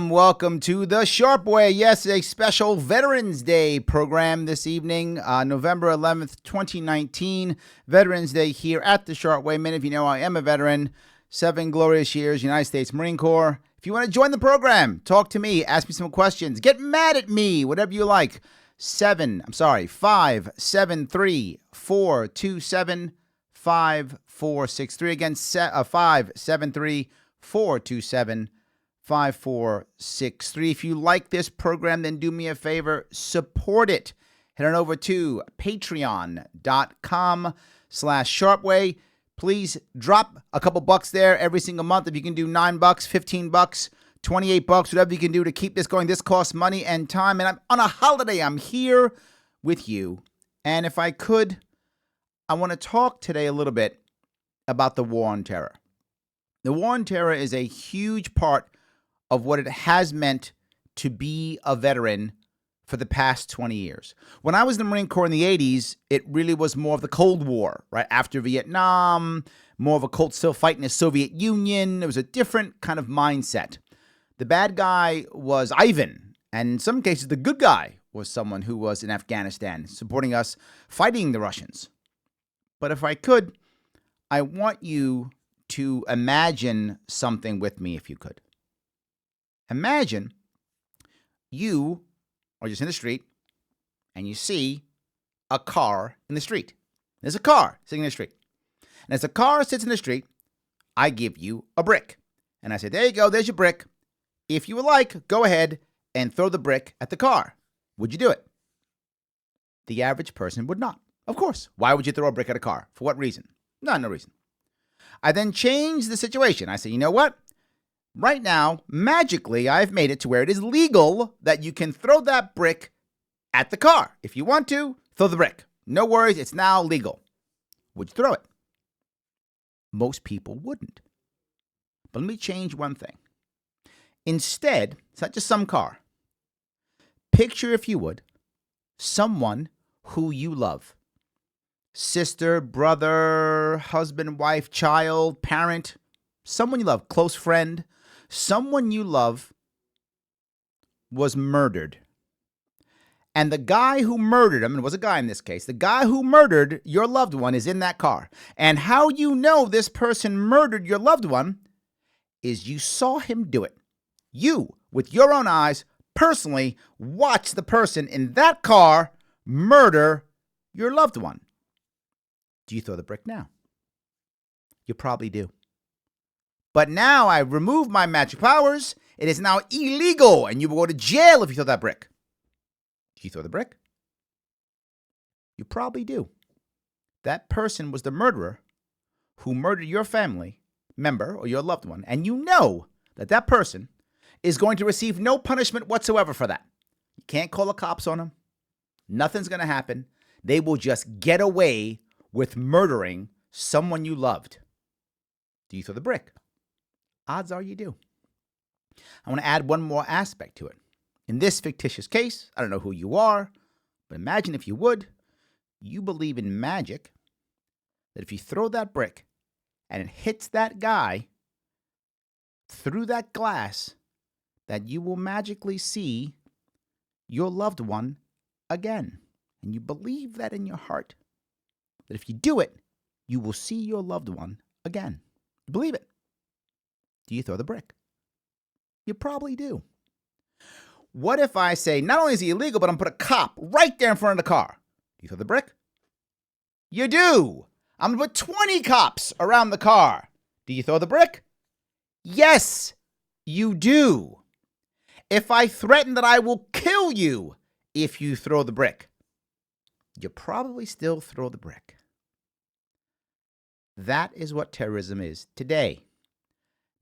Welcome to the Sharpe Way. Yes, a special Veterans Day program this evening, November 11th, 2019. Veterans Day here at the Sharpe Way. Many of you know I am a veteran. 7 glorious years, United States Marine Corps. If you want to join the program, talk to me, ask me some questions, get mad at me, whatever you like. 573-427-5463. Again, 573-427-5463. If you like this program, then do me a favor, support it. Head on over to patreon.com/Sharpeway. Please drop a couple bucks there every single month. If you can do $9, $15, $28, whatever you can do to keep this going. This costs money and time. And I'm on a holiday. I'm here with you. And if I could, I want to talk today a little bit about the war on terror. The war on terror is a huge part of what it has meant to be a veteran for the past 20 years. When I was in the Marine Corps in the 80s, it really was more of the Cold War, right? After Vietnam, more of a Cold still fighting the Soviet Union. It was a different kind of mindset. The bad guy was Ivan, and in some cases, the good guy was someone who was in Afghanistan, supporting us, fighting the Russians. But if I could, I want you to imagine something with me, if you could. Imagine you are just in the street and you see a car in the street. There's a car sitting in the street. And as the car sits in the street, I give you a brick. And I say, there you go, there's your brick. If you would like, go ahead and throw the brick at the car. Would you do it? The average person would not. Of course. Why would you throw a brick at a car? For what reason? No reason. I then change the situation. I say, you know what? Right now, magically, I've made it to where it is legal that you can throw that brick at the car. If you want to, throw the brick. No worries, it's now legal. Would you throw it? Most people wouldn't. But let me change one thing. Instead, it's not just some car. Picture, if you would, someone who you love. Sister, brother, husband, wife, child, parent, someone you love, close friend, someone you love was murdered. And the guy who murdered him, and it was a guy in this case, the guy who murdered your loved one is in that car. And how you know this person murdered your loved one is you saw him do it. You, with your own eyes, personally watched the person in that car murder your loved one. Do you throw the brick now? You probably do. But now I remove my magic powers. It is now illegal, and you will go to jail if you throw that brick. Do you throw the brick? You probably do. That person was the murderer who murdered your family member or your loved one, and you know that that person is going to receive no punishment whatsoever for that. You can't call the cops on them. Nothing's going to happen. They will just get away with murdering someone you loved. Do you throw the brick? Odds are you do. I want to add one more aspect to it. In this fictitious case, I don't know who you are, but imagine if you would, you believe in magic, that if you throw that brick and it hits that guy through that glass, that you will magically see your loved one again. And you believe that in your heart, that if you do it, you will see your loved one again. You believe it. Do you throw the brick? You probably do. What if I say, not only is it illegal, but I'm going to put a cop right there in front of the car? Do you throw the brick? You do. I'm going to put 20 cops around the car. Do you throw the brick? Yes, you do. If I threaten that I will kill you if you throw the brick, you probably still throw the brick. That is what terrorism is today.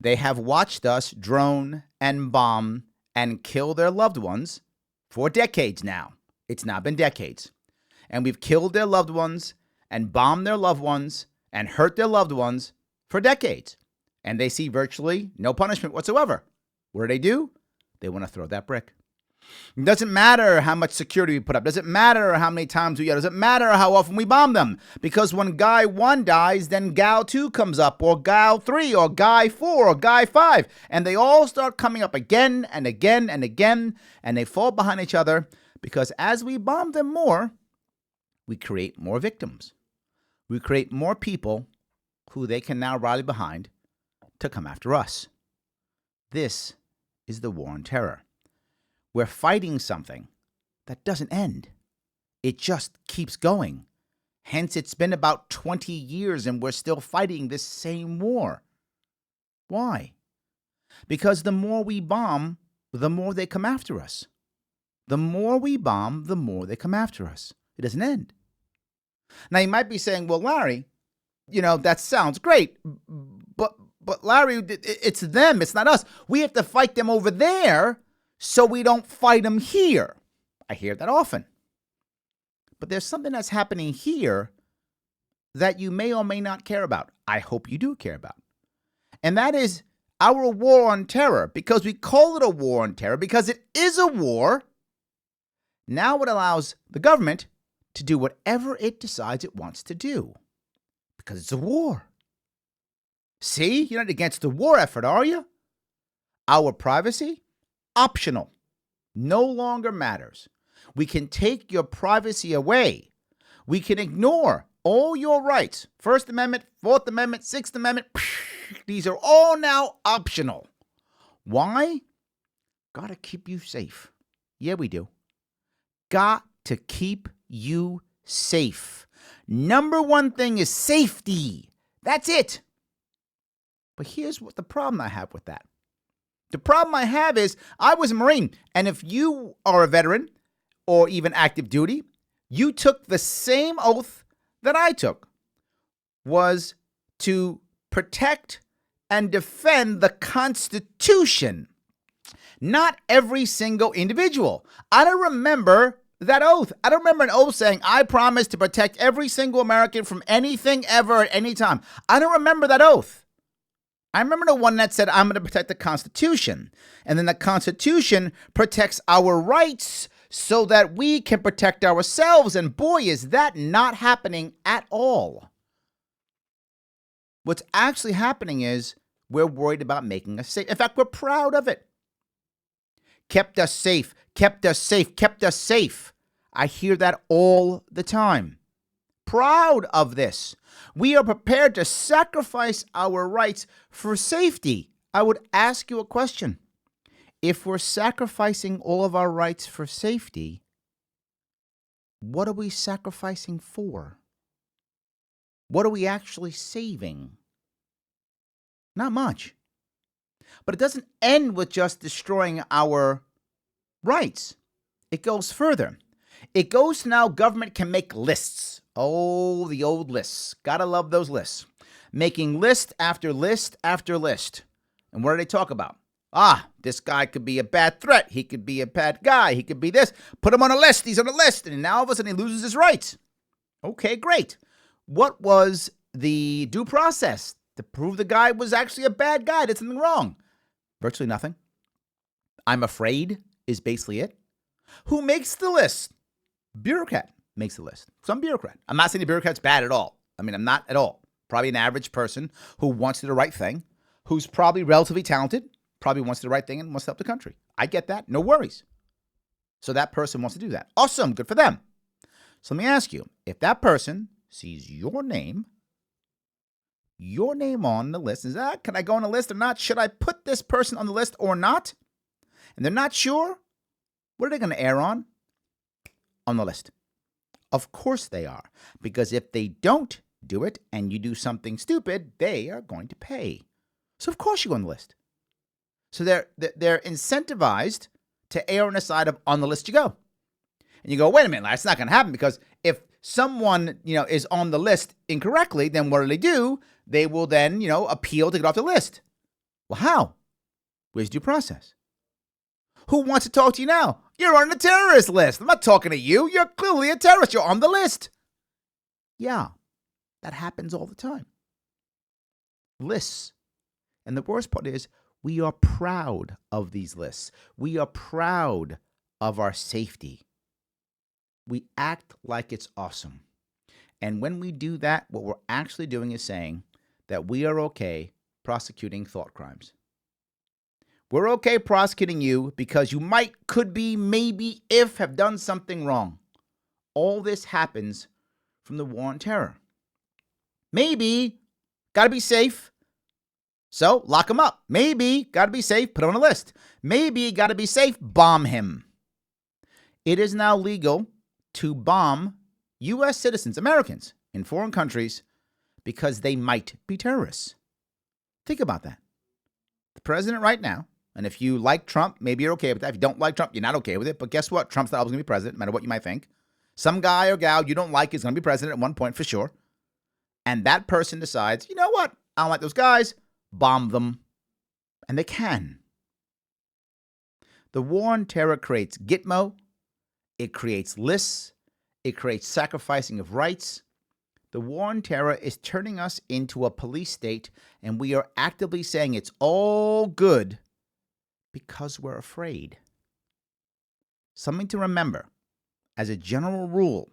They have watched us drone and bomb and kill their loved ones for decades now. It's now been decades. And we've killed their loved ones and bomb their loved ones and hurt their loved ones for decades. And they see virtually no punishment whatsoever. What do? They want to throw that brick. It doesn't matter how much security we put up. Doesn't matter how many times we yell. Doesn't matter how often we bomb them. Because when guy 1 dies, then gal 2 comes up, or gal 3, or guy 4, or guy 5. And they all start coming up again and again and again. And they fall behind each other because as we bomb them more, we create more victims. We create more people who they can now rally behind to come after us. This is the war on terror. We're fighting something that doesn't end. It just keeps going. Hence, it's been about 20 years and we're still fighting this same war. Why? Because the more we bomb, the more they come after us. The more we bomb, the more they come after us. It doesn't end. Now, you might be saying, well, Larry, that sounds great, but Larry, it's them, it's not us. We have to fight them over there so we don't fight them here. I hear that often. But there's something that's happening here that you may or may not care about. I hope you do care about. And that is our war on terror, because we call it a war on terror because it is a war. Now it allows the government to do whatever it decides it wants to do because it's a war. See, you're not against the war effort, are you? Our privacy, optional, no longer matters. We can take your privacy away. We can ignore all your rights. First Amendment, Fourth Amendment, Sixth Amendment. These are all now optional. Why? Got to keep you safe. Yeah, we do. Got to keep you safe. Number one thing is safety. That's it. But here's what the problem I have with that. The problem I have is I was a Marine, and if you are a veteran or even active duty, you took the same oath that I took, was to protect and defend the Constitution, not every single individual. I don't remember that oath. I don't remember an oath saying, I promise to protect every single American from anything ever at any time. I don't remember that oath. I remember the one that said, I'm going to protect the Constitution. And then the Constitution protects our rights so that we can protect ourselves. And boy, is that not happening at all. What's actually happening is we're worried about making us safe. In fact, we're proud of it. Kept us safe, kept us safe, kept us safe. I hear that all the time. Proud of this. We are prepared to sacrifice our rights for safety. I would ask you a question. If we're sacrificing all of our rights for safety, what are we sacrificing for? What are we actually saving? Not much. But it doesn't end with just destroying our rights. It goes further. It goes to now government can make lists. Oh, the old lists. Gotta love those lists. Making list after list after list. And what do they talk about? This guy could be a bad threat. He could be a bad guy. He could be this. Put him on a list. He's on a list. And now all of a sudden he loses his rights. Okay, great. What was the due process to prove the guy was actually a bad guy, did something wrong? Virtually nothing. I'm afraid is basically it. Who makes the list? Bureaucrat makes the list. Some bureaucrat. I'm not saying the bureaucrat's bad at all. I'm not at all. Probably an average person who wants to do the right thing, who's probably relatively talented, probably wants to do the right thing and wants to help the country. I get that. No worries. So that person wants to do that. Awesome. Good for them. So let me ask you, if that person sees your name on the list, is that, can I go on the list or not? Should I put this person on the list or not? And they're not sure, what are they going to err on? On the list. Of course they are. Because if they don't do it and you do something stupid, they are going to pay. So of course you go on the list. So they're incentivized to err on the side of on the list you go. And you go, wait a minute, that's not going to happen, because if someone, is on the list incorrectly, then what do? They will then, appeal to get off the list. Well, how? Where's due process? Who wants to talk to you now? You're on the terrorist list. I'm not talking to you. You're clearly a terrorist. You're on the list. Yeah, That happens all the time. Lists. And the worst part is we are proud of these lists. We are proud of our safety. We act like it's awesome. And when we do that, what we're actually doing is saying that we are okay prosecuting thought crimes. We're okay prosecuting you because you might, could be, maybe, if have done something wrong. All this happens from the war on terror. Maybe, got to be safe. So lock him up. Maybe, got to be safe, put him on a list. Maybe, got to be safe, bomb him. It is now legal to bomb U.S. citizens, Americans, in foreign countries because they might be terrorists. Think about that. The president right now, and if you like Trump, maybe you're okay with that. If you don't like Trump, you're not okay with it. But guess what? Trump's not always going to be president, no matter what you might think. Some guy or gal you don't like is going to be president at one point for sure. And that person decides, you know what? I don't like those guys. Bomb them. And they can. The war on terror creates Gitmo. It creates lists. It creates sacrificing of rights. The war on terror is turning us into a police state, and we are actively saying it's all good because we're afraid. Something to remember. As a general rule,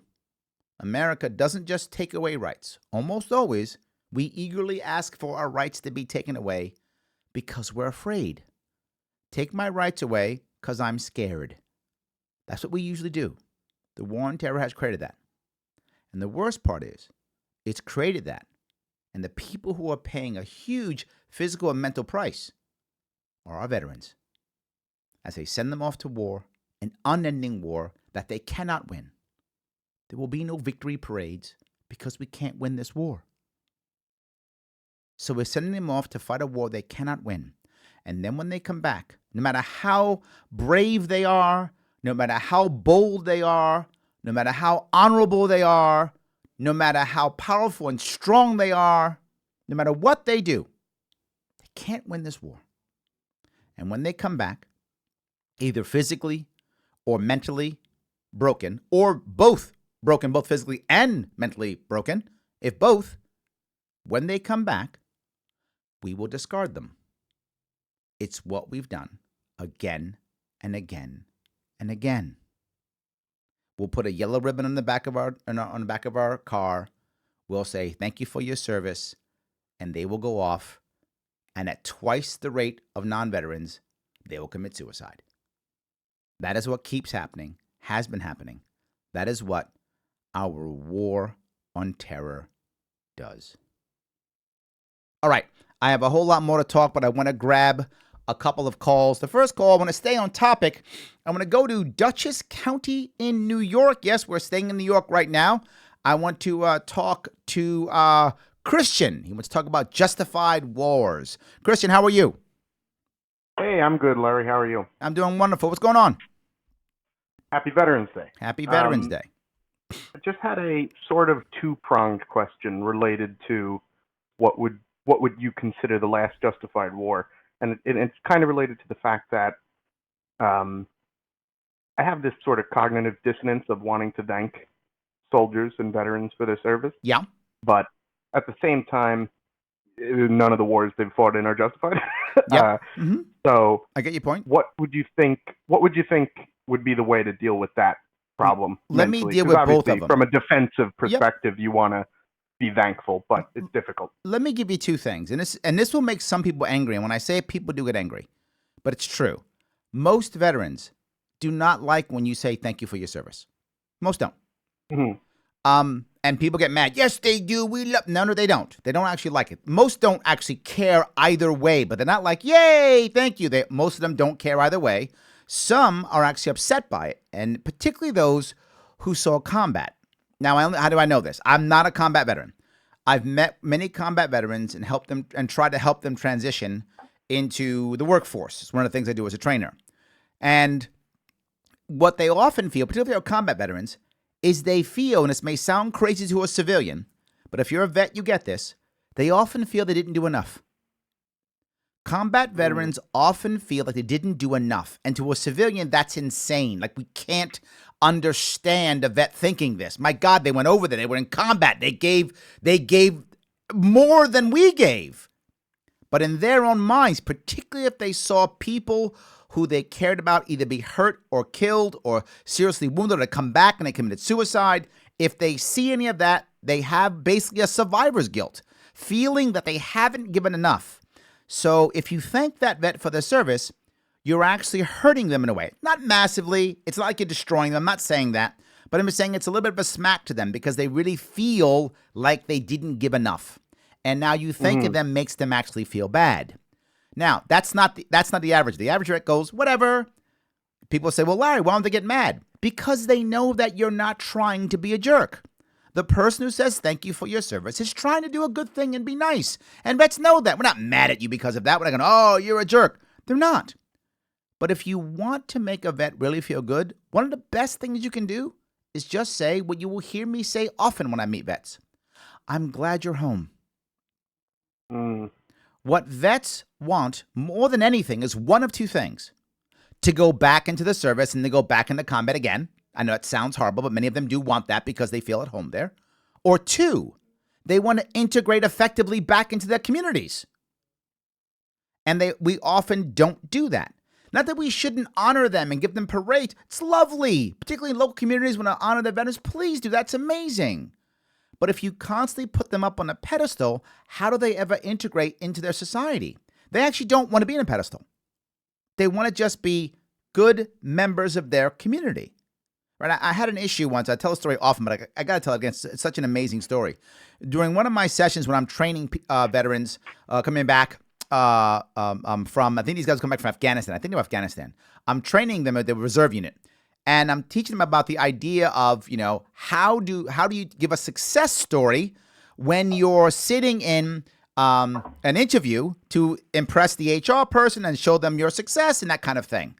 America doesn't just take away rights. Almost always, we eagerly ask for our rights to be taken away because we're afraid. Take my rights away because I'm scared. That's what we usually do. The war on terror has created that. And the worst part is, it's created that. And the people who are paying a huge physical and mental price are our veterans. As they send them off to war, an unending war that they cannot win. There will be no victory parades because we can't win this war. So we're sending them off to fight a war they cannot win. And then when they come back, no matter how brave they are, no matter how bold they are, no matter how honorable they are, no matter how powerful and strong they are, no matter what they do, they can't win this war. And when they come back, either physically or mentally broken, or both broken, both physically and mentally broken, if both, when they come back, we will discard them. It's what we've done again and again and again. We'll put a yellow ribbon on the back of our car. We'll say, thank you for your service. And they will go off. And at twice the rate of non-veterans, they will commit suicide. That is what keeps happening, has been happening. That is what our war on terror does. All right. I have a whole lot more to talk, but I want to grab a couple of calls. The first call, I want to stay on topic. I'm going to go to Dutchess County in New York. Yes, we're staying in New York right now. I want to talk to Christian. He wants to talk about justified wars. Christian, how are you? Hey, I'm good, Larry. How are you? I'm doing wonderful. What's going on? Happy Veterans Day. Happy Veterans Day. I just had a sort of two-pronged question related to what would you consider the last justified war? And it's kind of related to the fact that I have this sort of cognitive dissonance of wanting to thank soldiers and veterans for their service. Yeah. But at the same time, none of the wars they've fought in are justified. Yeah. So I get your point. What would you think would be the way to deal with that problem? Let me deal with both of them. From a defensive perspective, you want to be thankful, but it's difficult. Let me give you two things, and this will make some people angry. And when I say it, people do get angry, but it's true. Most veterans do not like when you say thank you for your service. Most don't. Mm-hmm. And people get mad. Yes, they do. We love. No, they don't. They don't actually like it. Most don't actually care either way, but they're not like, yay, thank you. Most of them don't care either way. Some are actually upset by it, and particularly those who saw combat. Now, how do I know this? I'm not a combat veteran. I've met many combat veterans and helped them and tried to help them transition into the workforce. It's one of the things I do as a trainer. And what they often feel, particularly our combat veterans, is they feel, and this may sound crazy to a civilian, but if you're a vet, you get this, they often feel they didn't do enough. Combat veterans often feel like they didn't do enough. And to a civilian, that's insane. Like, we can't understand a vet thinking this. My God, they went over there. They were in combat. They gave more than we gave. But in their own minds, particularly if they saw people who they cared about either be hurt or killed or seriously wounded or come back and they committed suicide, if they see any of that, they have basically a survivor's guilt, feeling that they haven't given enough. So if you thank that vet for their service, you're actually hurting them in a way. Not massively. It's not like you're destroying them. I'm not saying that. But I'm just saying it's a little bit of a smack to them because they really feel like they didn't give enough. And now you thanking them makes them actually feel bad. Now, that's not the average. The average vet goes, whatever. People say, well, Larry, why don't they get mad? Because they know that you're not trying to be a jerk. The person who says thank you for your service is trying to do a good thing and be nice. And vets know that. We're not mad at you because of that. We're not going, oh, you're a jerk. They're not. But if you want to make a vet really feel good, one of the best things you can do is just say what you will hear me say often when I meet vets. I'm glad you're home. What vets want more than anything is one of two things. To go back into the service and to go back into combat again. I know it sounds horrible, but many of them do want that because they feel at home there. Or two, they want to integrate effectively back into their communities. And we often don't do that. Not that we shouldn't honor them and give them parades. It's lovely, particularly in local communities when I honor their veterans. Please do. That's amazing. But if you constantly put them up on a pedestal, how do they ever integrate into their society? They actually don't want to be in a pedestal. They want to just be good members of their community. Right? I had an issue once. I tell a story often, but I got to tell it again. It's such an amazing story. During one of my sessions when I'm training veterans coming back from, I think these guys come back from Afghanistan. I think they're Afghanistan. I'm training them at the reserve unit. And I'm teaching them about the idea of, how do you give a success story when you're sitting in an interview to impress the HR person and show them your success and that kind of thing.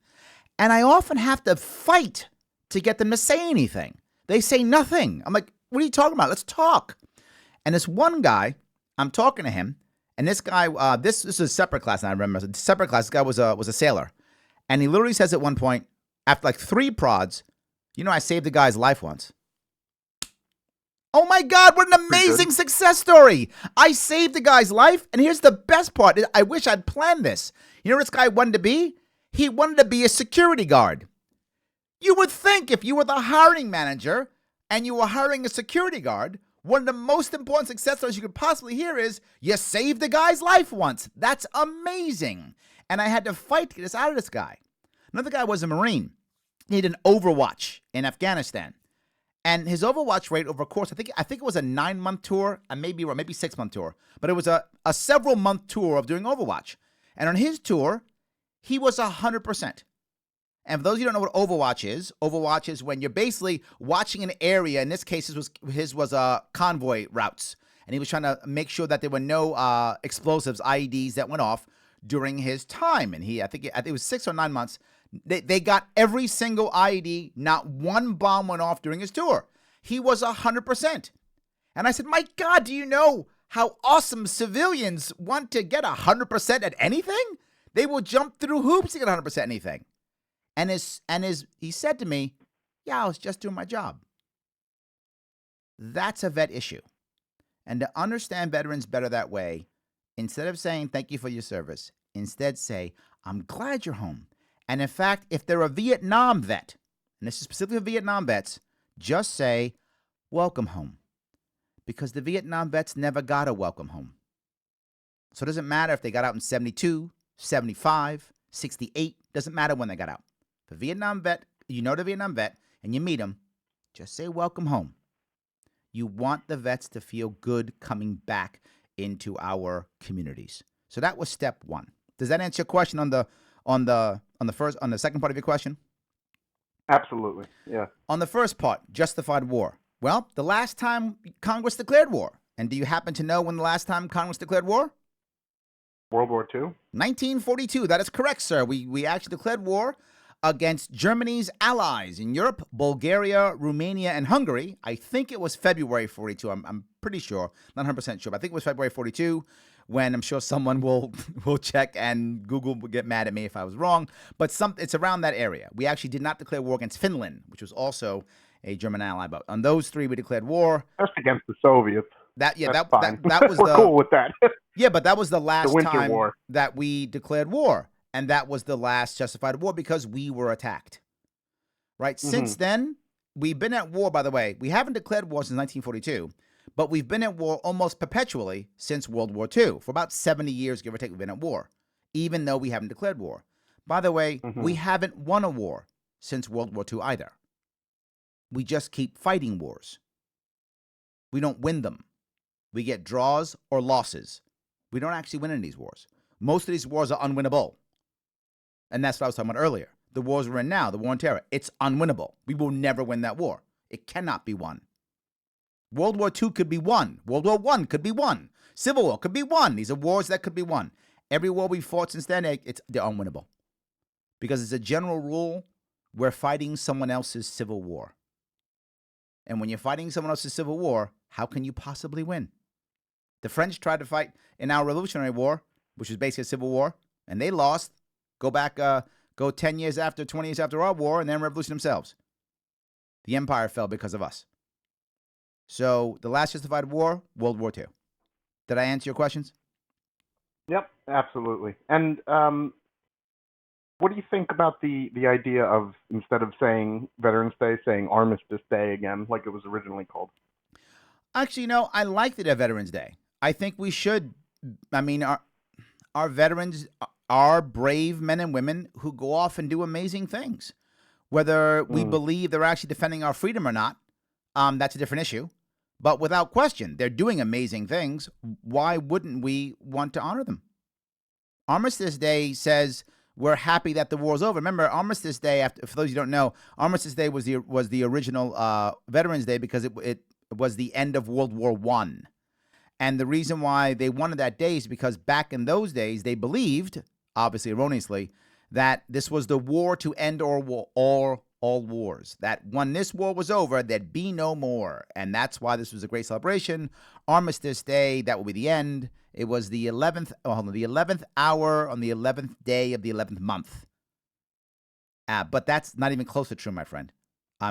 And I often have to fight to get them to say anything. They say nothing. I'm like, what are you talking about? Let's talk. And this one guy, I'm talking to him, and this guy, this is a separate class, and I remember, a separate class, this guy was a sailor. And he literally says at one point, after like 3 prods, I saved the guy's life once. Oh my God, what an amazing success story. I saved the guy's life, and here's the best part. I wish I'd planned this. You know what this guy wanted to be? He wanted to be a security guard. You would think if you were the hiring manager and you were hiring a security guard, one of the most important success stories you could possibly hear is, you saved the guy's life once. That's amazing. And I had to fight to get this out of this guy. Another guy was a Marine. He did an Overwatch in Afghanistan. And his Overwatch rate over a course, I think it was a 9-month tour, and maybe 6-month tour. But it was a several-month tour of doing Overwatch. And on his tour, he was 100%. And for those of you who don't know what Overwatch is when you're basically watching an area. In this case, his was convoy routes. And he was trying to make sure that there were no explosives, IEDs that went off during his time. And I think it was 6 or 9 months. They got every single IED. Not one bomb went off during his tour. He was 100%. And I said, my God, do you know how awesome civilians want to get 100% at anything? They will jump through hoops to get 100% anything. And he said to me, yeah, I was just doing my job. That's a vet issue. And to understand veterans better that way, instead of saying thank you for your service, instead say, I'm glad you're home. And in fact, if they're a Vietnam vet, and this is specifically for Vietnam vets, just say, welcome home. Because the Vietnam vets never got a welcome home. So it doesn't matter if they got out in 72, 75, 68, doesn't matter when they got out. The Vietnam vet, the Vietnam vet, and you meet him, just say welcome home. You want the vets to feel good coming back into our communities. So that was step 1. Does that answer your question on the second part of your question? Absolutely, yeah. On the first part, justified war. Well, the last time Congress declared war. And do you happen to know when the last time Congress declared war? World War II? 1942. That is correct, sir. We actually declared war against Germany's allies in Europe, Bulgaria, Romania, and Hungary. I think it was February 42. I'm pretty sure, not 100% sure, but I think it was February 42. when I'm sure someone will check and Google will get mad at me if I was wrong. But it's around that area. We actually did not declare war against Finland, which was also a German ally. But on those three, we declared war. Just against the Soviets. That's fine. That was We're cool with that. Yeah, but that was the last Winter time War. that we declared war. And that was the last justified war because we were attacked. Right? Mm-hmm. Since then, we've been at war, by the way. We haven't declared war since 1942, but we've been at war almost perpetually since World War II. For about 70 years, give or take, we've been at war, even though we haven't declared war. By the way, we haven't won a war since World War II either. We just keep fighting wars. We don't win them. We get draws or losses. We don't actually win any of these wars. Most of these wars are unwinnable. And that's what I was talking about earlier. The wars we're in now, the war on terror, it's unwinnable. We will never win that war. It cannot be won. World War II could be won. World War I could be won. Civil War could be won. These are wars that could be won. Every war we fought since then, they're unwinnable. Because it's a general rule, we're fighting someone else's civil war. And when you're fighting someone else's civil war, how can you possibly win? The French tried to fight in our Revolutionary War, which was basically a civil war, and they lost. Go 10 years after, 20 years after our war, and then revolution themselves. The empire fell because of us. So the last justified war, World War II. Did I answer your questions? Yep, absolutely. And what do you think about the idea of, instead of saying Veterans Day, saying Armistice Day again, like it was originally called? Actually, I like the Veterans Day. I think we should. I mean, our veterans are brave men and women who go off and do amazing things. Whether we believe they're actually defending our freedom or not, that's a different issue. But without question, they're doing amazing things. Why wouldn't we want to honor them? Armistice Day says we're happy that the war's over. Remember, Armistice Day, for those who don't know, Armistice Day was the original Veterans Day because it was the end of World War I. And the reason why they wanted that day is because back in those days, they believed, obviously erroneously, that this was the war to end all wars. That when this war was over, there'd be no more. And that's why this was a great celebration. Armistice Day, that will be the end. It was the 11th hour on the 11th day of the 11th month. But that's not even close to true, my friend.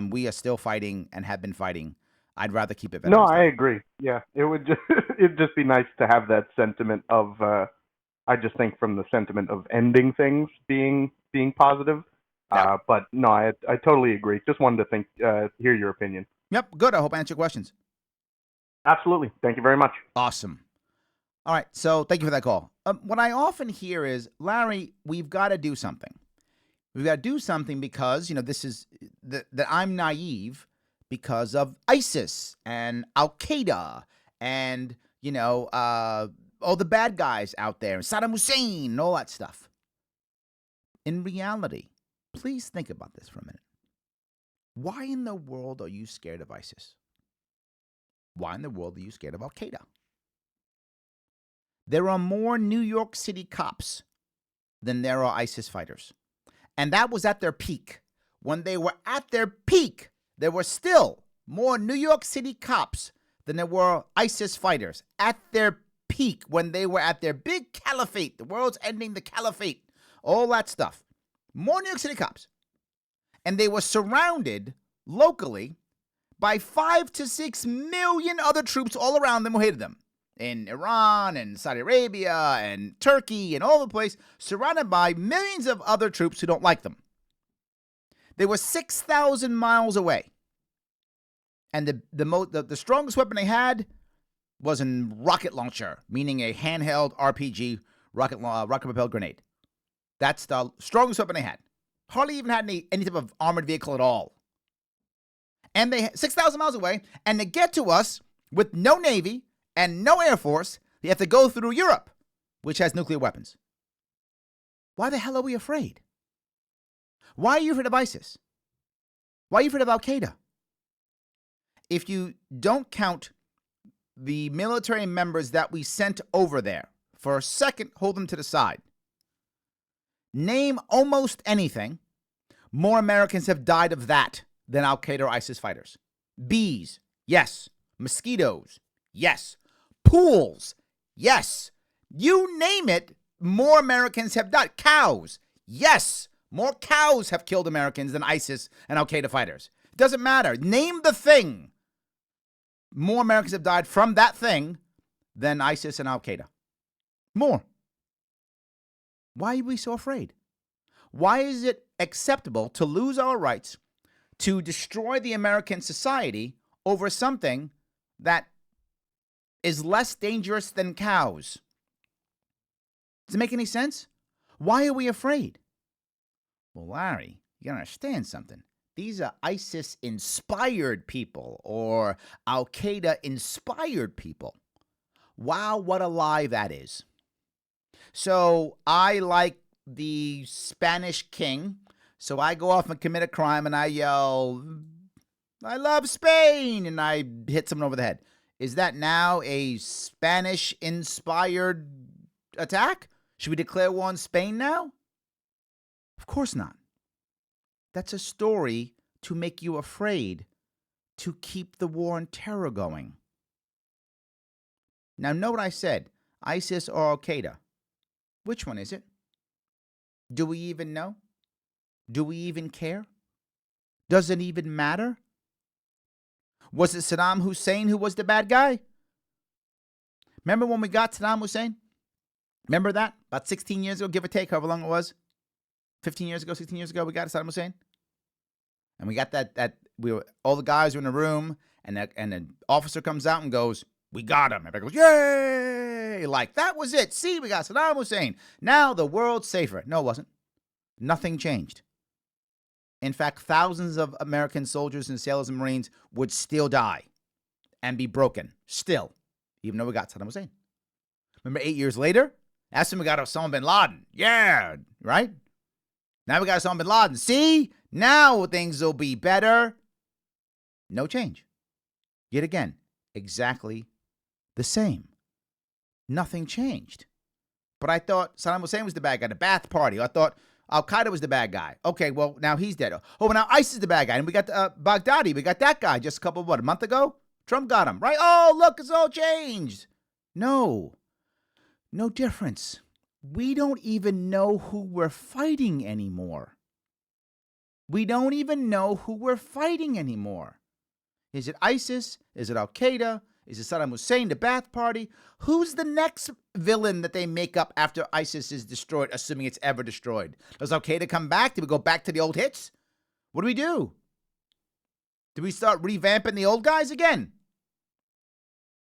We are still fighting and have been fighting. I'd rather keep it Veterans Day. I agree. Yeah, it'd just be nice to have that sentiment of, I just think from the sentiment of ending things being positive. Yeah. But no, I totally agree. Just wanted to hear your opinion. Yep, good. I hope I answered your questions. Absolutely. Thank you very much. Awesome. All right, so thank you for that call. What I often hear is, Larry, we've got to do something. We've got to do something because, this is that I'm naive because of ISIS and Al-Qaeda and, all the bad guys out there, and Saddam Hussein and all that stuff. In reality, please think about this for a minute. Why in the world are you scared of ISIS? Why in the world are you scared of Al-Qaeda? There are more New York City cops than there are ISIS fighters. And that was at their peak. When they were at their peak, there were still more New York City cops than there were ISIS fighters. At their peak, when they were at their big caliphate, the world's ending the caliphate, all that stuff. More New York City cops. And they were surrounded locally by 5 to 6 million other troops all around them who hated them. In Iran and Saudi Arabia and Turkey and all over the place, surrounded by millions of other troops who don't like them. They were 6,000 miles away. And the strongest weapon they had was a rocket launcher, meaning a handheld RPG rocket-propelled grenade. That's the strongest weapon they had. Hardly even had any type of armored vehicle at all. And they 6,000 miles away, and to get to us with no Navy and no Air Force, they have to go through Europe, which has nuclear weapons. Why the hell are we afraid? Why are you afraid of ISIS? Why are you afraid of Al-Qaeda? If you don't count the military members that we sent over there, for a second, hold them to the side. Name almost anything. More Americans have died of that than Al-Qaeda or ISIS fighters. Bees, yes. Mosquitoes, yes. Pools, yes. You name it, more Americans have died. Cows. Yes, more cows have killed Americans than ISIS and Al-Qaeda fighters. It doesn't matter. Name the thing. More Americans have died from that thing than ISIS and Al-Qaeda. More. Why are we so afraid? Why is it acceptable to lose our rights, to destroy the American society over something that is less dangerous than cows? Does it make any sense? Why are we afraid? Well, Larry, you gotta understand something. These are ISIS-inspired people or Al-Qaeda-inspired people. Wow, what a lie that is. So I like the Spanish king, so I go off and commit a crime and I yell, I love Spain, and I hit someone over the head. Is that now a Spanish-inspired attack? Should we declare war on Spain now? Of course not. That's a story to make you afraid, to keep the war on terror going. Now, note what I said, ISIS or Al-Qaeda. Which one is it? Do we even know? Do we even care? Does it even matter? Was it Saddam Hussein who was the bad guy? Remember when we got Saddam Hussein? Remember that? About 16 years ago, give or take, however long it was. 15 years ago, 16 years ago, we got Saddam Hussein. And we got all the guys were in a room, and an officer comes out and goes, we got him. Everybody goes, yay! Like, that was it. See, we got Saddam Hussein. Now the world's safer. No, it wasn't. Nothing changed. In fact, thousands of American soldiers and sailors and Marines would still die and be broken, still, even though we got Saddam Hussein. Remember 8 years later? That's when we got Osama bin Laden. Yeah, right? Now we got Osama bin Laden. See? Now things will be better. No change. Yet again, exactly the same. Nothing changed. But I thought Saddam Hussein was the bad guy, the Ba'ath Party. I thought Al-Qaeda was the bad guy. Okay, well, now he's dead. Oh, now ISIS is the bad guy. And we got Baghdadi. We got that guy just a month ago? Trump got him, right? Oh, look, it's all changed. No difference. We don't even know who we're fighting anymore. We don't even know who we're fighting anymore. Is it ISIS? Is it Al-Qaeda? Is it Saddam Hussein, the Ba'ath Party? Who's the next villain that they make up after ISIS is destroyed, assuming it's ever destroyed? Does Al-Qaeda come back? Do we go back to the old hits? What do we do? Do we start revamping the old guys again?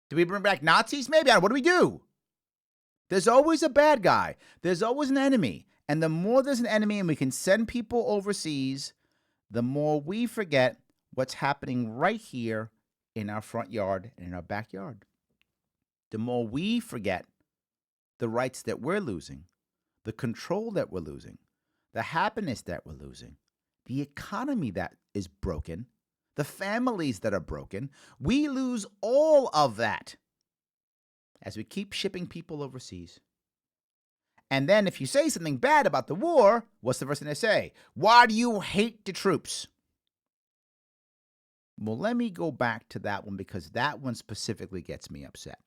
Do we bring back Nazis maybe? What do we do? There's always a bad guy. There's always an enemy. And the more there's an enemy and we can send people overseas, the more we forget what's happening right here in our front yard and in our backyard. The more we forget the rights that we're losing, the control that we're losing, the happiness that we're losing, the economy that is broken, the families that are broken, we lose all of that as we keep shipping people overseas. And then if you say something bad about the war, what's the first thing they say? Why do you hate the troops? Well, let me go back to that one because that one specifically gets me upset.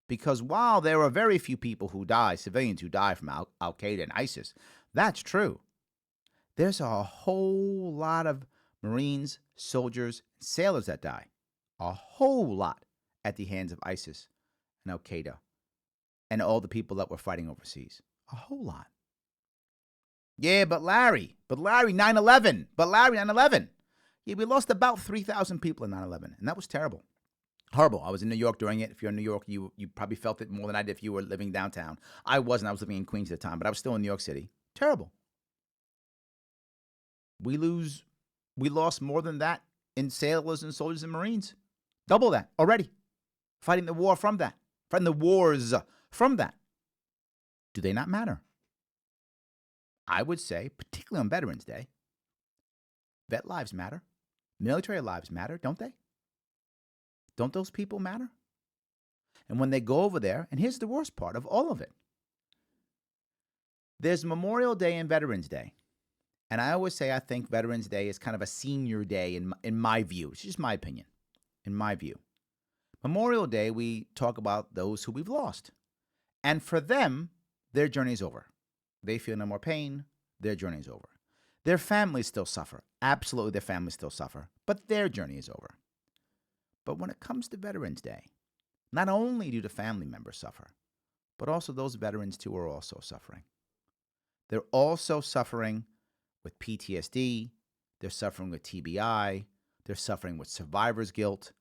Because while there are very few people who die, civilians who die from Al-Qaeda and ISIS, that's true. There's a whole lot of Marines, soldiers, sailors that die. A whole lot at the hands of ISIS and Al-Qaeda and all the people that were fighting overseas. A whole lot. Yeah, but Larry, 9/11. But Larry, 9/11. Yeah, we lost about 3,000 people in 9/11, and that was terrible. Horrible. I was in New York during it. If you're in New York, you probably felt it more than I did if you were living downtown. I wasn't. I was living in Queens at the time, but I was still in New York City. Terrible. We lost more than that in sailors and soldiers and Marines. Double that already. Fighting the war from that. Fighting the wars from that. Do they not matter? I would say, particularly on Veterans Day, vet lives matter. Military lives matter, don't they? Don't those people matter? And when they go over there, and here's the worst part of all of it. There's Memorial Day and Veterans Day. And I always say I think Veterans Day is kind of a senior day in my view. It's just my opinion, in my view. Memorial Day, we talk about those who we've lost. And for them, their journey's over. They feel no more pain. Their journey's over. Their families still suffer. Absolutely, their families still suffer. But their journey is over. But when it comes to Veterans Day, not only do the family members suffer, but also those veterans too are also suffering. They're also suffering with PTSD. They're suffering with TBI. They're suffering with survivor's guilt.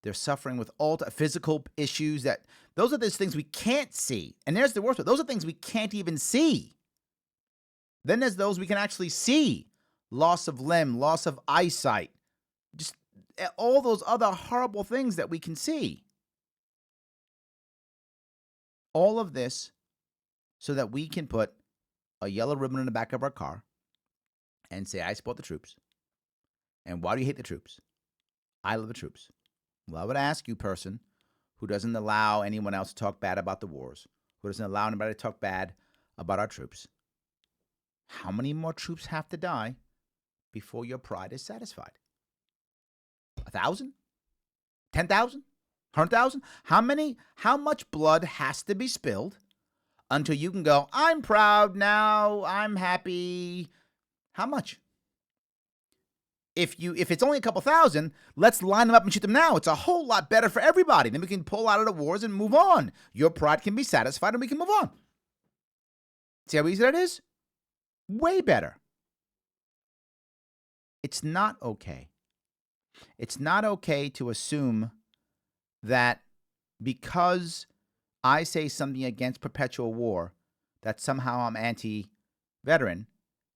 They're suffering with all physical issues that those are those things we can't see. And there's the worst part. Those are things we can't even see. Then there's those we can actually see. Loss of limb, loss of eyesight, just all those other horrible things that we can see. All of this so that we can put a yellow ribbon in the back of our car and say, I support the troops. And why do you hate the troops? I love the troops. Well, I would ask you, person who doesn't allow anyone else to talk bad about the wars, who doesn't allow anybody to talk bad about our troops, how many more troops have to die before your pride is satisfied? 1,000? 10,000? 100,000? How much blood has to be spilled until you can go, I'm proud now, I'm happy? How much? If it's only a couple thousand, let's line them up and shoot them now. It's a whole lot better for everybody. Then we can pull out of the wars and move on. Your pride can be satisfied and we can move on. See how easy that is? Way better. It's not okay. It's not okay to assume that because I say something against perpetual war, that somehow I'm anti-veteran,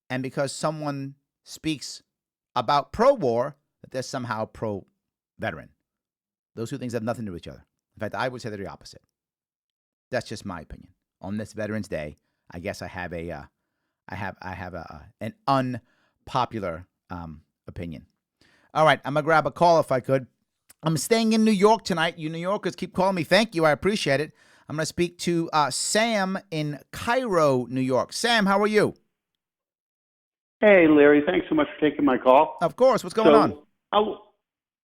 and because someone speaks about pro-war, that they're somehow pro-veteran. Those two things have nothing to do with each other. In fact, I would say they're the opposite. That's just my opinion. On this Veterans Day, I guess I have an unpopular opinion. All right, I'm gonna grab a call if I could. I'm staying in New York tonight. You New Yorkers keep calling me. Thank you. I appreciate it. I'm gonna speak to Sam in Cairo, New York. Sam, how are you? Hey, Larry, thanks so much for taking my call. Of course. What's going on?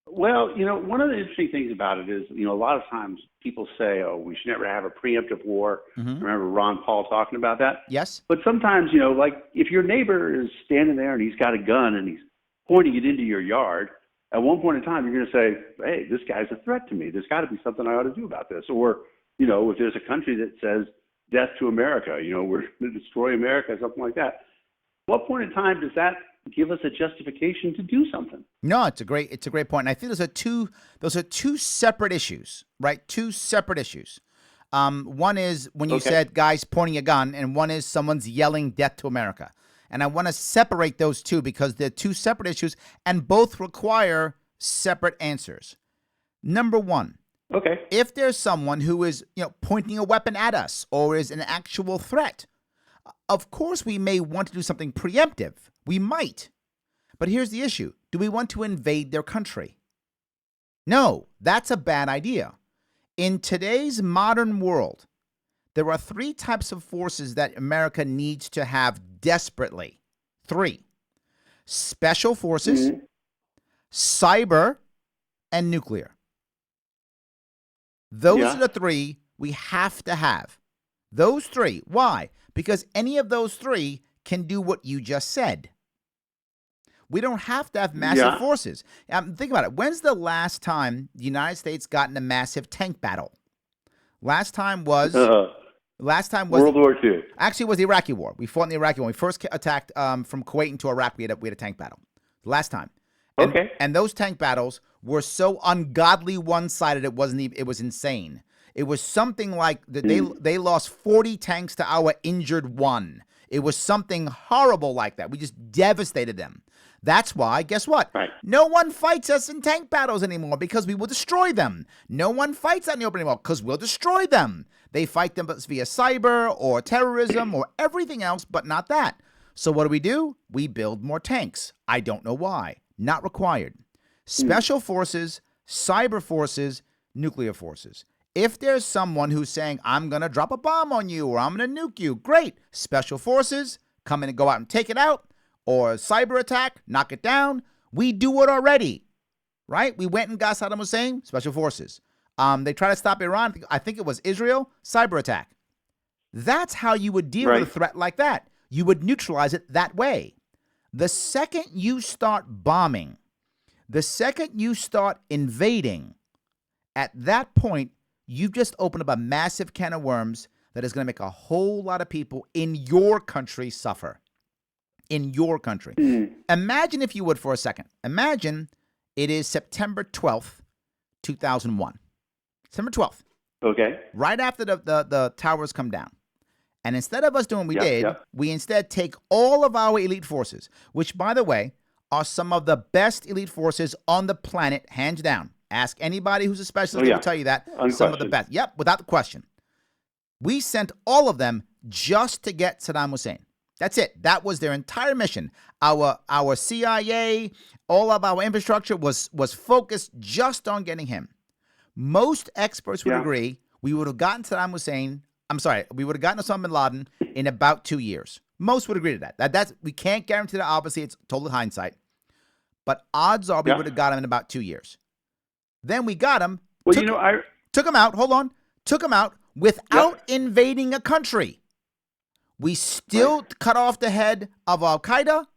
Well, one of the interesting things about it is, a lot of times people say, oh, we should never have a preemptive war. Mm-hmm. Remember Ron Paul talking about that? Yes. But sometimes, like if your neighbor is standing there and he's got a gun and he's pointing it into your yard, at one point in time, you're going to say, hey, this guy's a threat to me. There's got to be something I ought to do about this. Or, if there's a country that says death to America, we're going to destroy America, something like that. What point in time does that give us a justification to do something? No, it's a great point. And I think those are two separate issues, right? Two separate issues. One is when you said guys pointing a gun, and one is someone's yelling death to America. And I want to separate those two because they're two separate issues and both require separate answers. Number one, if there's someone who is, pointing a weapon at us or is an actual threat, of course, we may want to do something preemptive. We might. But here's the issue. Do we want to invade their country? No, that's a bad idea. In today's modern world, there are three types of forces that America needs to have desperately. Three. Special forces, cyber, and nuclear. Those are the three we have to have. Those three. Why? Because any of those three can do what you just said. We don't have to have massive forces. Think about it. When's the last time the United States got in a massive tank battle? Last time was World War II. Actually, it was the Iraqi War. We fought in the Iraqi War. We first attacked from Kuwait into Iraq. We had a tank battle. Last time. And those tank battles were so ungodly one-sided. It was insane. It was something like that they lost 40 tanks to our injured one. It was something horrible like that. We just devastated them. That's why, guess what? Right. No one fights us in tank battles anymore because we will destroy them. No one fights out in the open anymore because we'll destroy them. They fight them via cyber or terrorism or everything else, but not that. So what do? We build more tanks. I don't know why. Not required. Special forces, cyber forces, nuclear forces. If there's someone who's saying, I'm going to drop a bomb on you or I'm going to nuke you, great. Special forces, come in and go out and take it out. Or cyber attack, knock it down. We do it already, right? We went and got Saddam Hussein, special forces. They try to stop Iran. I think it was Israel, cyber attack. That's how you would deal with a threat like that. You would neutralize it that way. The second you start bombing, the second you start invading, at that point, you've just opened up a massive can of worms that is going to make a whole lot of people in your country suffer. In your country. Imagine, if you would, for a second. Imagine it is September 12th, 2001. September 12th. Okay. Right after the towers come down. And instead of us doing what we did, we instead take all of our elite forces, which, by the way, are some of the best elite forces on the planet, hands down. Ask anybody who's a specialist, they will tell you that. Some of the best. Yep, without the question. We sent all of them just to get Saddam Hussein. That's it. That was their entire mission. Our CIA, all of our infrastructure was focused just on getting him. Most experts would agree we would have gotten Saddam Hussein. We would have gotten Osama bin Laden in about 2 years. Most would agree to that. That's, we can't guarantee that. Obviously, it's total hindsight. But odds are we would have got him in about 2 years. Then we got him. Well, took him out. Hold on. Took him out without invading a country. We still cut off the head of Al-Qaeda.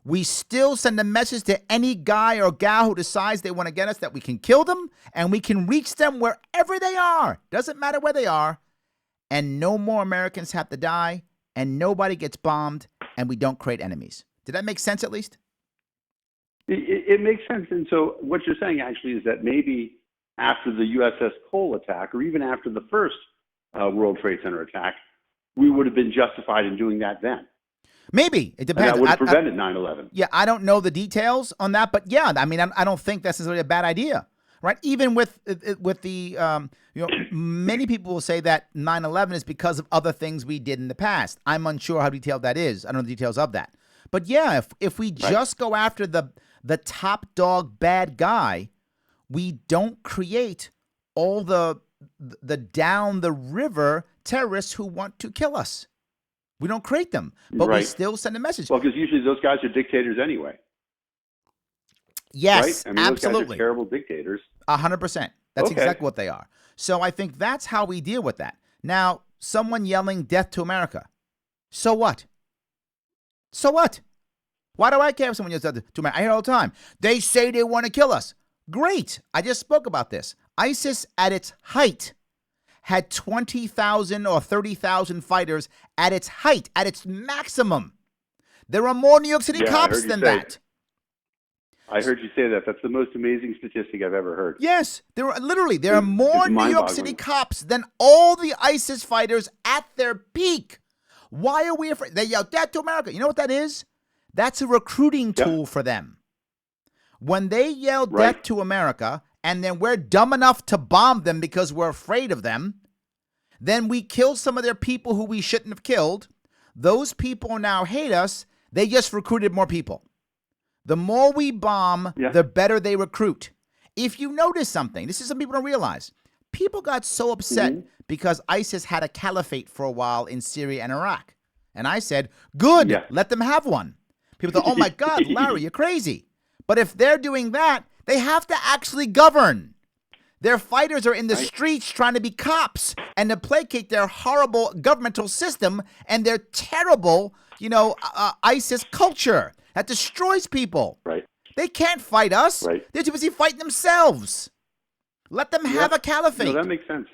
We still send a message to any guy or gal who decides they want to get us that we can kill them and we can reach them wherever they are. Doesn't matter where they are. And no more Americans have to die, and nobody gets bombed, and we don't create enemies. Did that make sense at least? It makes sense. And so what you're saying actually is that maybe after the USS Cole attack, or even after the first World Trade Center attack, we would have been justified in doing that then. Maybe. It depends. And that would have prevented 9/11. Yeah, I don't know the details on that, but yeah, I mean, I don't think that's necessarily a bad idea, right? Even with the, many people will say that 9/11 is because of other things we did in the past. I'm unsure how detailed that is. I don't know the details of that. But yeah, if we just go after the top dog bad guy, we don't create all the down the river terrorists who want to kill us. We don't create them, but we still send a message. Well, because usually those guys are dictators anyway. Yes, right? I mean, absolutely. Those guys are terrible dictators. 100%. That's exactly what they are. So I think that's how we deal with that. Now, someone yelling death to America. So what? So what? Why do I care if someone yells death to America? I hear it all the time. They say they want to kill us. Great. I just spoke about this. ISIS at its height had 20,000 or 30,000 fighters at its height, at its maximum. There are more New York City cops than that. I heard you say that. That's the most amazing statistic I've ever heard. Yes, there are more New York City cops than all the ISIS fighters at their peak. Why are we afraid? They yell death to America. You know what that is? That's a recruiting tool for them. When they yell death to America, and then we're dumb enough to bomb them because we're afraid of them, then we kill some of their people who we shouldn't have killed. Those people now hate us. They just recruited more people. The more we bomb, the better they recruit. If you notice something, this is something people don't realize. People got so upset because ISIS had a caliphate for a while in Syria and Iraq. And I said, good, let them have one. People thought, oh my God, Larry, you're crazy. But if they're doing that, they have to actually govern. Their fighters are in the streets trying to be cops and to placate their horrible governmental system and their terrible, ISIS culture that destroys people. Right. They can't fight us. Right. They're too busy fighting themselves. Let them have a caliphate. No, that makes sense.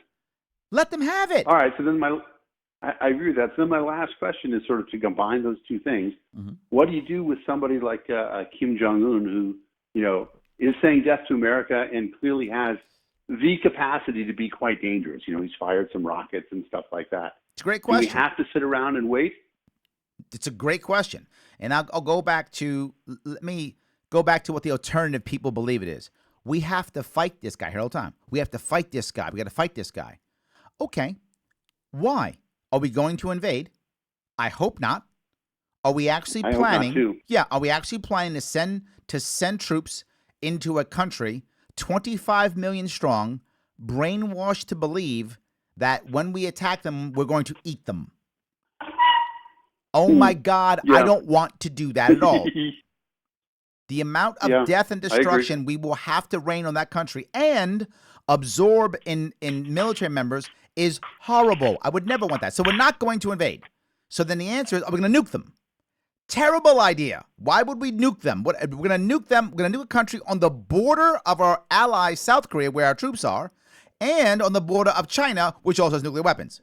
Let them have it. All right. So then I agree with that. So then my last question is sort of to combine those two things. What do you do with somebody like Kim Jong-un who, is saying death to America and clearly has the capacity to be quite dangerous? He's fired some rockets and stuff like that. It's a great question. Do we have to sit around and wait? It's a great question. And I'll go back to, let me go back to what the alternative people believe it is. We have to fight this guy here all the time. We have to fight this guy. We got to fight this guy. Okay. Why? Are we going to invade? I hope not. Are we actually planning? I hope not too. Yeah. Are we actually planning to send troops into a country 25 million strong, brainwashed to believe that when we attack them, we're going to eat them? Oh my God, I don't want to do that at all. The amount of death and destruction we will have to rain on that country and absorb in military members is horrible. I would never want that. So we're not going to invade. So then the answer is, are we going to nuke them? Terrible idea. Why would we nuke them? We're going to nuke them. We're going to nuke a country on the border of our ally, South Korea, where our troops are, and on the border of China, which also has nuclear weapons.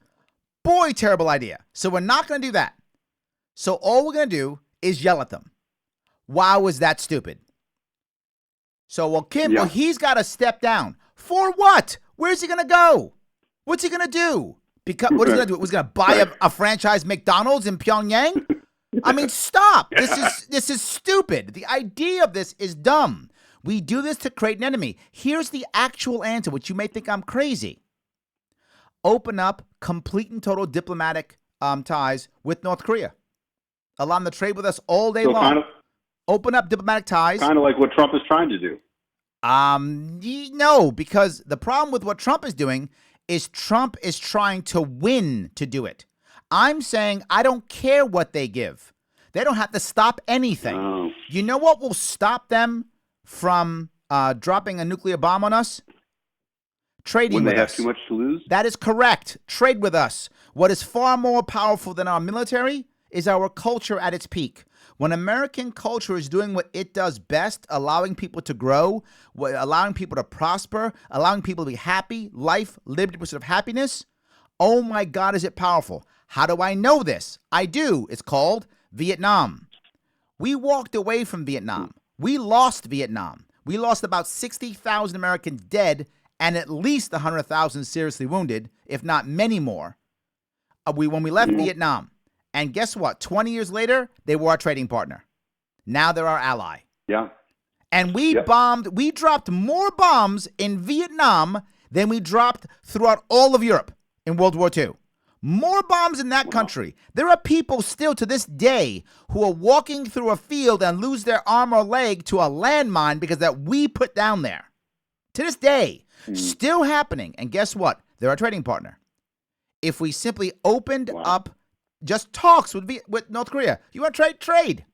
Boy, terrible idea. So we're not going to do that. So all we're going to do is yell at them. Wow, is that stupid? So, well, Kim, well, he's got to step down. For what? Where's he going to go? What's he going to do? Because what is he going to do? Was he going to buy a franchise McDonald's in Pyongyang? I mean, stop. This is stupid. The idea of this is dumb. We do this to create an enemy. Here's the actual answer, which you may think I'm crazy. Open up complete and total diplomatic ties with North Korea. Allow them to trade with us all day long. Open up diplomatic ties. Kind of like what Trump is trying to do. No, because the problem with what Trump is doing is Trump is trying to win to do it. I'm saying I don't care what they give. They don't have to stop anything. Oh. You know what will stop them from dropping a nuclear bomb on us? Trading with us. When they have too much to lose? That is correct. Trade with us. What is far more powerful than our military is our culture at its peak. When American culture is doing what it does best, allowing people to grow, allowing people to prosper, allowing people to be happy, life, liberty, pursuit of happiness, oh my God, is it powerful. How do I know this? I do. It's called Vietnam. We walked away from Vietnam. We lost Vietnam. We lost about 60,000 Americans dead and at least 100,000 seriously wounded, if not many more, when we left Vietnam. And guess what? 20 years later, they were our trading partner. Now they're our ally. Yeah. And we dropped more bombs in Vietnam than we dropped throughout all of Europe in World War II. More bombs in that country. There are people still to this day who are walking through a field and lose their arm or leg to a landmine because that we put down there. To this day, still happening. And guess what? They're our trading partner. If we simply opened up just talks with North Korea, you want to trade.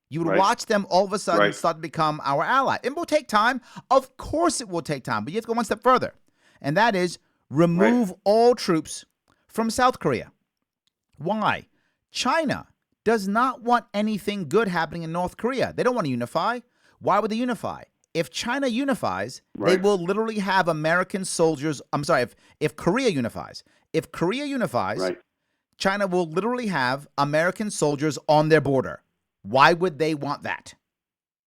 You would watch them all of a sudden start to become our ally. It will take time. Of course it will take time, but you have to go one step further. And that is remove all troops from South Korea. Why? China does not want anything good happening in North Korea. They don't want to unify. Why would they unify? If China unifies, they will literally have American soldiers. I'm sorry, if Korea unifies. If Korea unifies, China will literally have American soldiers on their border. Why would they want that?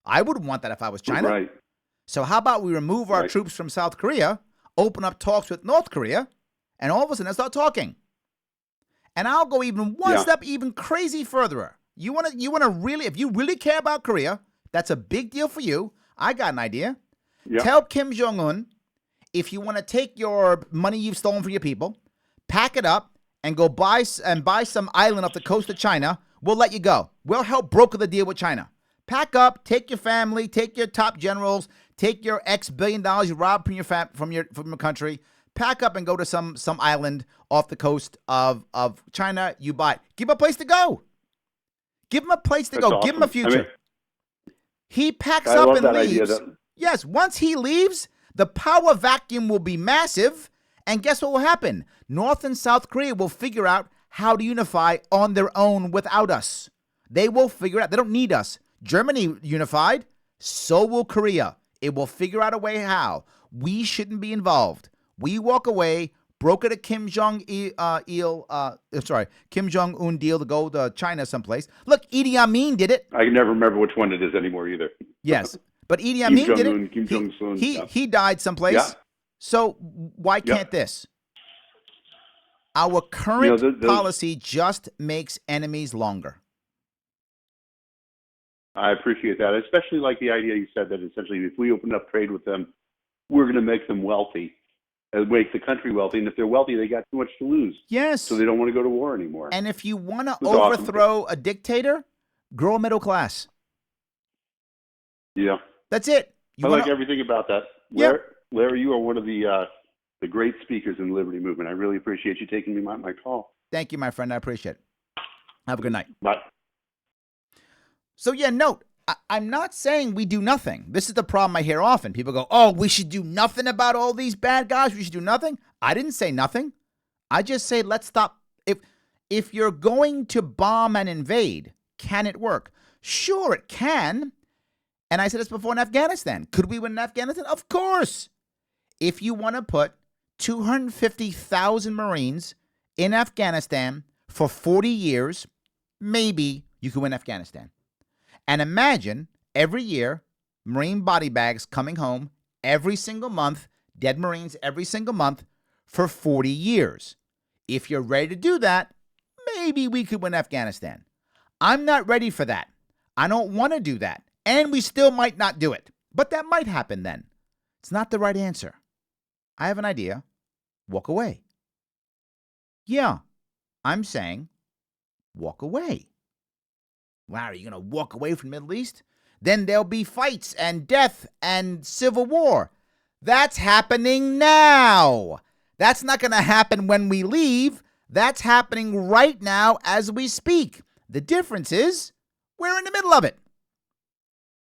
I wouldn't want that if I was China. Right. So how about we remove our troops from South Korea, open up talks with North Korea, and all of a sudden start talking. And I'll go even one step even crazy further. You want to really, if you really care about Korea, that's a big deal for you. I got an idea. Tell Kim Jong-un, if you want to take your money you've stolen from your people, pack it up, and go buy some island off the coast of China, we'll let you go. We'll help broker the deal with China. Pack up, take your family, take your top generals, take your X billion dollars you robbed from your country, pack up and go to some island off the coast of China. You buy it. Give him a place to go. Give him a place to go. Awesome. Give him a future. He packs up and leaves. Yes, once he leaves, the power vacuum will be massive. And guess what will happen? North and South Korea will figure out how to unify on their own without us. They will figure out. They don't need us. Germany unified. So will Korea. It will figure out a way how. We shouldn't be involved. We walk away, broker the Kim Jong-un deal to go to China someplace. Look, Idi Amin did it. I can never remember which one it is anymore either. Yes, but Idi Amin did it. Kim Jong-un. He died someplace. Yeah. So why can't this? Our current policy just makes enemies longer. I appreciate that, especially like the idea you said that essentially if we open up trade with them, we're going to make them wealthy, make the country wealthy. And if they're wealthy, they got too much to lose. Yes. So they don't want to go to war anymore. And if you want to overthrow a dictator, grow a middle class. Yeah. That's it. I like everything about that. Larry, you are one of the great speakers in the Liberty Movement. I really appreciate you taking me my call. Thank you, my friend. I appreciate it. Have a good night. Bye. So note, I'm not saying we do nothing. This is the problem I hear often. People go, oh, we should do nothing about all these bad guys. We should do nothing. I didn't say nothing. I just say let's stop. If you're going to bomb and invade, can it work? Sure, it can. And I said this before in Afghanistan. Could we win in Afghanistan? Of course. If you want to put 250,000 Marines in Afghanistan for 40 years, maybe you could win Afghanistan. And imagine every year, Marine body bags coming home every single month, dead Marines every single month for 40 years. If you're ready to do that, maybe we could win Afghanistan. I'm not ready for that. I don't want to do that. And we still might not do it. But that might happen then. It's not the right answer. I have an idea. Walk away. Yeah, I'm saying walk away. Larry, you're going to walk away from the Middle East? Then there'll be fights and death and civil war. That's happening now. That's not going to happen when we leave. That's happening right now as we speak. The difference is we're in the middle of it.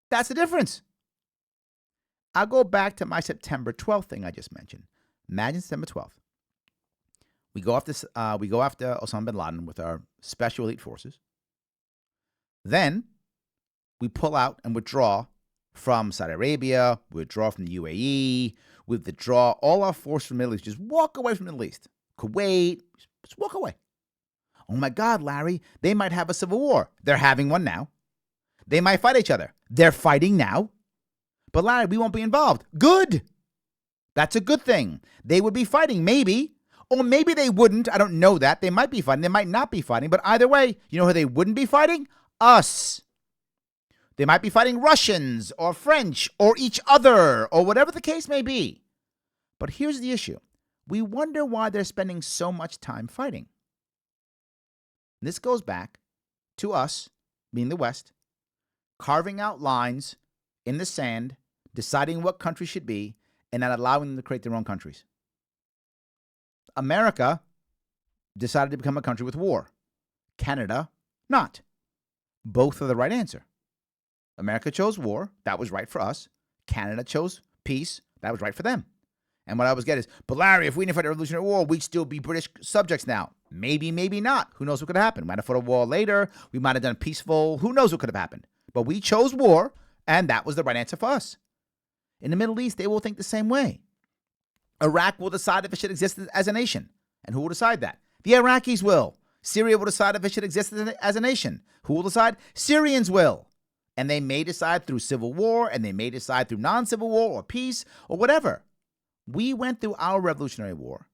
That's the difference. I'll go back to my September 12th thing I just mentioned. Imagine September 12th. We go after Osama bin Laden with our special elite forces. Then we pull out and withdraw from Saudi Arabia, we withdraw from the UAE, we withdraw all our forces from the Middle East. Just walk away from the Middle East. Kuwait, just walk away. Oh my God, Larry, they might have a civil war. They're having one now. They might fight each other. They're fighting now. But Larry, we won't be involved. Good. That's a good thing. They would be fighting, maybe. Or maybe they wouldn't. I don't know that. They might be fighting. They might not be fighting. But either way, you know who they wouldn't be fighting? Us. They might be fighting Russians or French or each other or whatever the case may be. But here's the issue. We wonder why they're spending so much time fighting. This goes back to us, being the West, carving out lines in the sand, deciding what country should be, and not allowing them to create their own countries. America decided to become a country with war. Canada, not. Both are the right answer. America chose war. That was right for us. Canada chose peace. That was right for them. And what I always get is, but Larry, if we didn't fight a revolutionary war, we'd still be British subjects now. Maybe, maybe not. Who knows what could have happened? We might have fought a war later. We might have done peaceful. Who knows what could have happened? But we chose war, and that was the right answer for us. In the Middle East, they will think the same way. Iraq will decide if it should exist as a nation. And who will decide that? The Iraqis will. Syria will decide if it should exist as a nation. Who will decide? Syrians will. And they may decide through civil war, and they may decide through non-civil war or peace or whatever. We went through our Revolutionary War,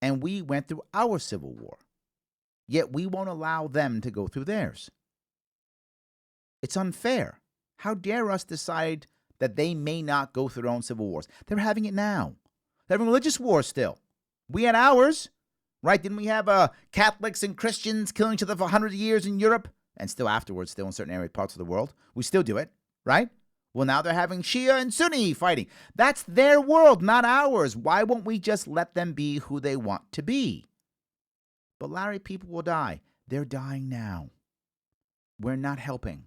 and we went through our Civil War. Yet we won't allow them to go through theirs. It's unfair. How dare us decide that they may not go through their own civil wars? They're having it now. They're having religious wars still. We had ours, right? Didn't we have Catholics and Christians killing each other for 100 years in Europe? And still afterwards, still in certain parts of the world. We still do it, right? Well, now they're having Shia and Sunni fighting. That's their world, not ours. Why won't we just let them be who they want to be? But Larry, people will die. They're dying now. We're not helping.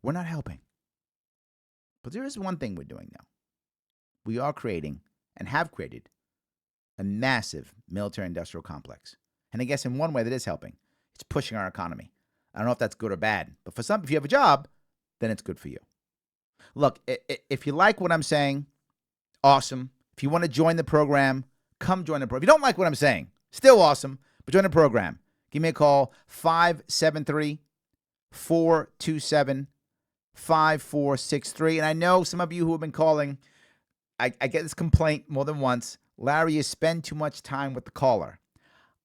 We're not helping. But there is one thing we're doing now. We are creating and have created a massive military-industrial complex. And I guess in one way that is helping. It's pushing our economy. I don't know if that's good or bad. But for some, if you have a job, then it's good for you. Look, if you like what I'm saying, awesome. If you want to join the program, come join the program. If you don't like what I'm saying, still awesome, but join the program. Give me a call, 573-427-5463. And I know some of you who have been calling, I get this complaint more than once. Larry, you spend too much time with the caller.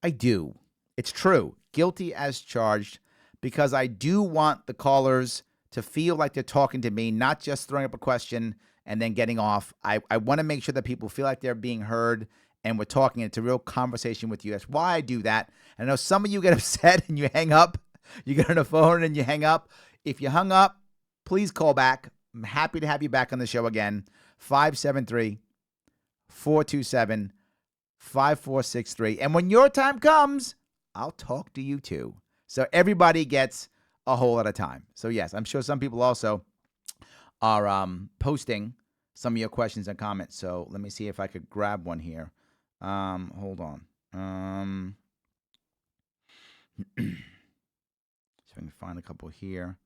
I do. It's true. Guilty as charged, because I do want the callers to feel like they're talking to me, not just throwing up a question and then getting off. I want to make sure that people feel like they're being heard and we're talking. It's a real conversation with you. That's why I do that. And I know some of you get upset and you hang up. You get on the phone and you hang up. If you hung up, please call back. I'm happy to have you back on the show again. 573-427-5463. And when your time comes, I'll talk to you too. So everybody gets a whole lot of time. So yes, I'm sure some people also are posting some of your questions and comments. So let me see if I could grab one here. Hold on. See if I can find a couple here.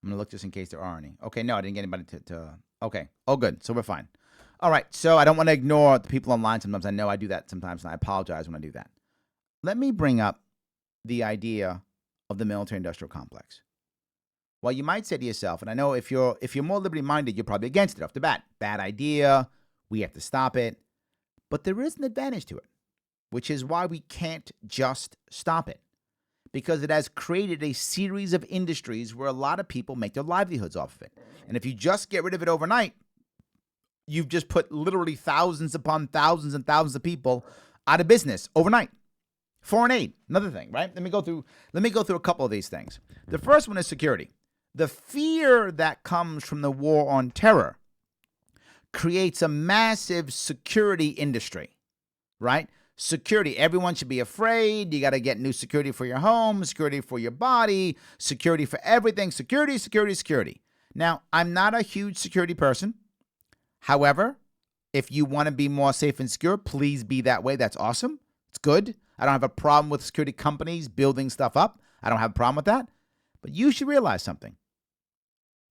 I'm gonna look just in case there are any. Okay, no, I didn't get anybody to. Okay, oh good, so we're fine. All right, so I don't want to ignore the people online. Sometimes I know I do that sometimes, and I apologize when I do that. Let me bring up the idea of the military-industrial complex. Well, you might say to yourself, and I know if you're more liberty-minded, you're probably against it off the bat. Bad idea. We have to stop it. But there is an advantage to it, which is why we can't just stop it. Because it has created a series of industries where a lot of people make their livelihoods off of it. And if you just get rid of it overnight, you've just put literally thousands upon thousands and thousands of people out of business overnight. Foreign aid, another thing, right? Let me go through a couple of these things. The first one is security. The fear that comes from the war on terror creates a massive security industry, right? Security. Everyone should be afraid. You got to get new security for your home, security for your body, security for everything. Security, security, security. Now, I'm not a huge security person. However, if you want to be more safe and secure, please be that way. That's awesome. It's good. I don't have a problem with security companies building stuff up. I don't have a problem with that. But you should realize something.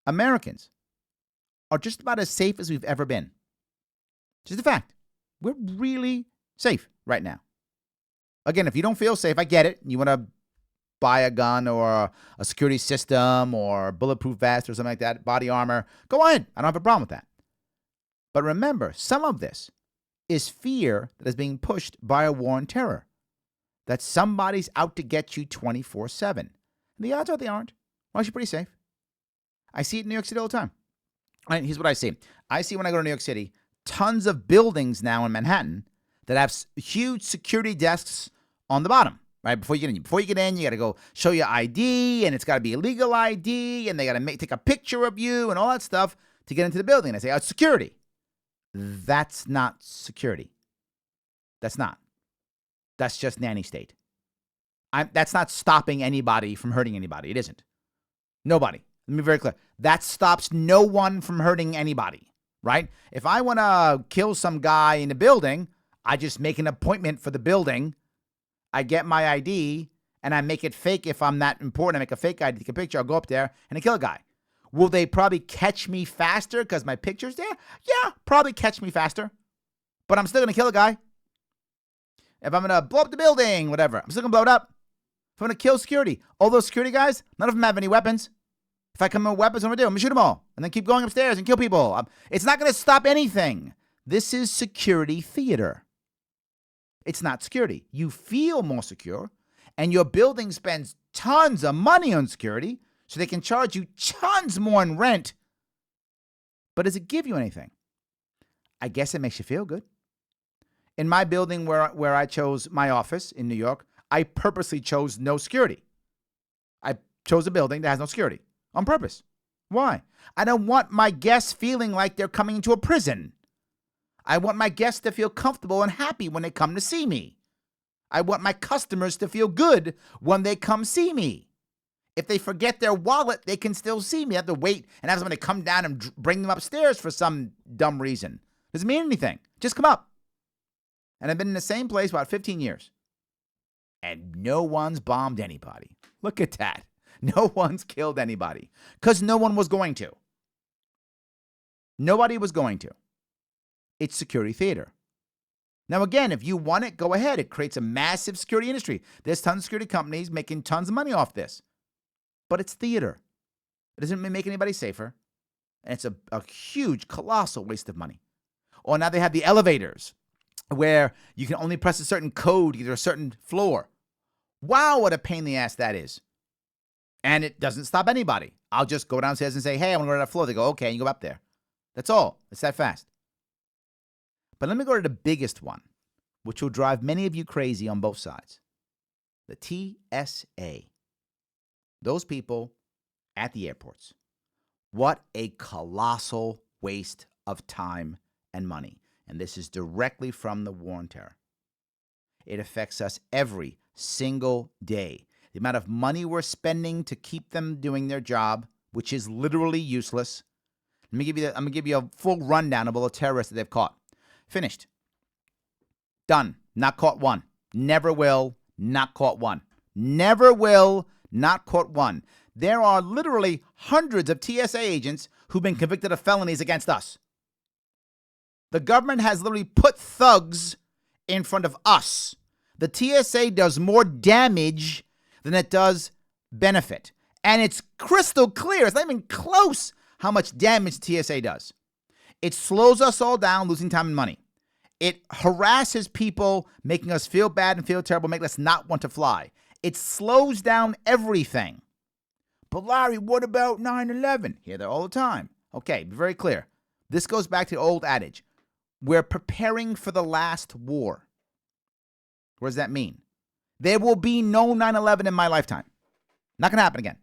Americans are just about as safe as we've ever been. Just a fact. We're really safe right now. Again, if you don't feel safe, I get it. You want to buy a gun or a security system or bulletproof vest or something like that, body armor, go ahead. I don't have a problem with that. But remember, some of this is fear that is being pushed by a war on terror. That somebody's out to get you 24/7. And the odds are they aren't. Well, you're pretty safe. I see it in New York City all the time. All right, here's what I see. I see when I go to New York City, tons of buildings now in Manhattan that have huge security desks on the bottom, right? Before you get in. Before you get in, you got to go show your ID, and it's got to be a legal ID, and they got to take a picture of you and all that stuff to get into the building. And I say, oh, it's security. That's not security. That's not. That's just nanny state. That's not stopping anybody from hurting anybody. It isn't. Nobody. Let me be very clear. That stops no one from hurting anybody, right? If I want to kill some guy in the building, I just make an appointment for the building. I get my ID, and I make it fake if I'm that important. I make a fake ID, take a picture. I'll go up there, and I kill a guy. Will they probably catch me faster because my picture's there? Yeah, probably catch me faster. But I'm still going to kill a guy. If I'm going to blow up the building, whatever, I'm still going to blow it up. If I'm going to kill security, all those security guys, none of them have any weapons. If I come in with weapons, what am I going to do? I'm going to shoot them all and then keep going upstairs and kill people. It's not going to stop anything. This is security theater. It's not security. You feel more secure, and your building spends tons of money on security, so they can charge you tons more in rent. But does it give you anything? I guess it makes you feel good. In my building where I chose my office in New York, I purposely chose no security. I chose a building that has no security on purpose. Why? I don't want my guests feeling like they're coming into a prison. I want my guests to feel comfortable and happy when they come to see me. I want my customers to feel good when they come see me. If they forget their wallet, they can still see me. I have to wait and have somebody come down and bring them upstairs for some dumb reason. Doesn't mean anything. Just come up. And I've been in the same place about 15 years. And no one's bombed anybody. Look at that. No one's killed anybody. Because no one was going to. Nobody was going to. It's security theater. Now, again, if you want it, go ahead. It creates a massive security industry. There's tons of security companies making tons of money off this. But it's theater. It doesn't make anybody safer. And it's a huge, colossal waste of money. Or now they have the elevators where you can only press a certain code to get to a certain floor. Wow, what a pain in the ass that is. And it doesn't stop anybody. I'll just go downstairs and say, hey, I want to go to that floor. They go, okay, and you go up there. That's all. It's that fast. But let me go to the biggest one, which will drive many of you crazy on both sides. The TSA. Those people at the airports. What a colossal waste of time and money. And this is directly from the war on terror. It affects us every single day. The amount of money we're spending to keep them doing their job, which is literally useless. I'm going to give you a full rundown of all the terrorists that they've caught. Finished. Done. Not caught one. Never will. Not caught one. Never will. Not caught one. There are literally hundreds of TSA agents who've been convicted of felonies against us. The government has literally put thugs in front of us. The TSA does more damage than it does benefit. And it's crystal clear. It's not even close how much damage TSA does. It slows us all down, losing time and money. It harasses people, making us feel bad and feel terrible, making us not want to fly. It slows down everything. But Larry, what about 9/11? Hear that all the time. Okay, be very clear. This goes back to the old adage. We're preparing for the last war. What does that mean? There will be no 9/11 in my lifetime. Not going to happen again.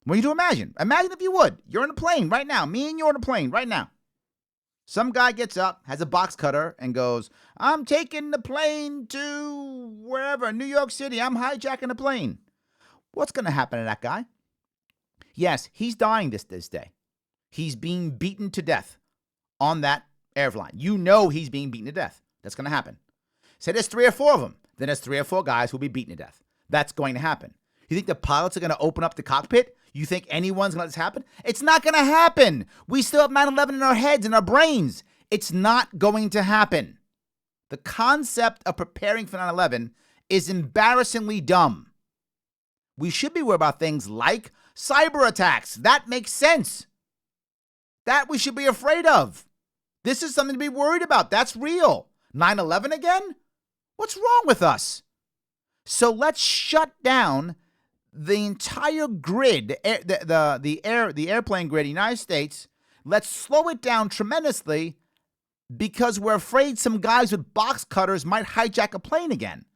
What you do imagine? Imagine if you would. You're in a plane right now. Me and you're in a plane right now. Some guy gets up, has a box cutter, and goes, I'm taking the plane to wherever, New York City. I'm hijacking the plane. What's going to happen to that guy? Yes, he's dying this day. He's being beaten to death on that airline. You know he's being beaten to death. That's going to happen. Say there's 3 or 4 of them. Then there's 3 or 4 guys who'll be beaten to death. That's going to happen. You think the pilots are going to open up the cockpit? You think anyone's going to let this happen? It's not going to happen. We still have 9/11 in our heads, in our brains. It's not going to happen. The concept of preparing for 9/11 is embarrassingly dumb. We should be worried about things like cyber attacks. That makes sense. That we should be afraid of. This is something to be worried about. That's real. 9/11 again? What's wrong with us? So let's shut down the entire grid, the airplane grid in the United States. Let's slow it down tremendously because we're afraid some guys with box cutters might hijack a plane again.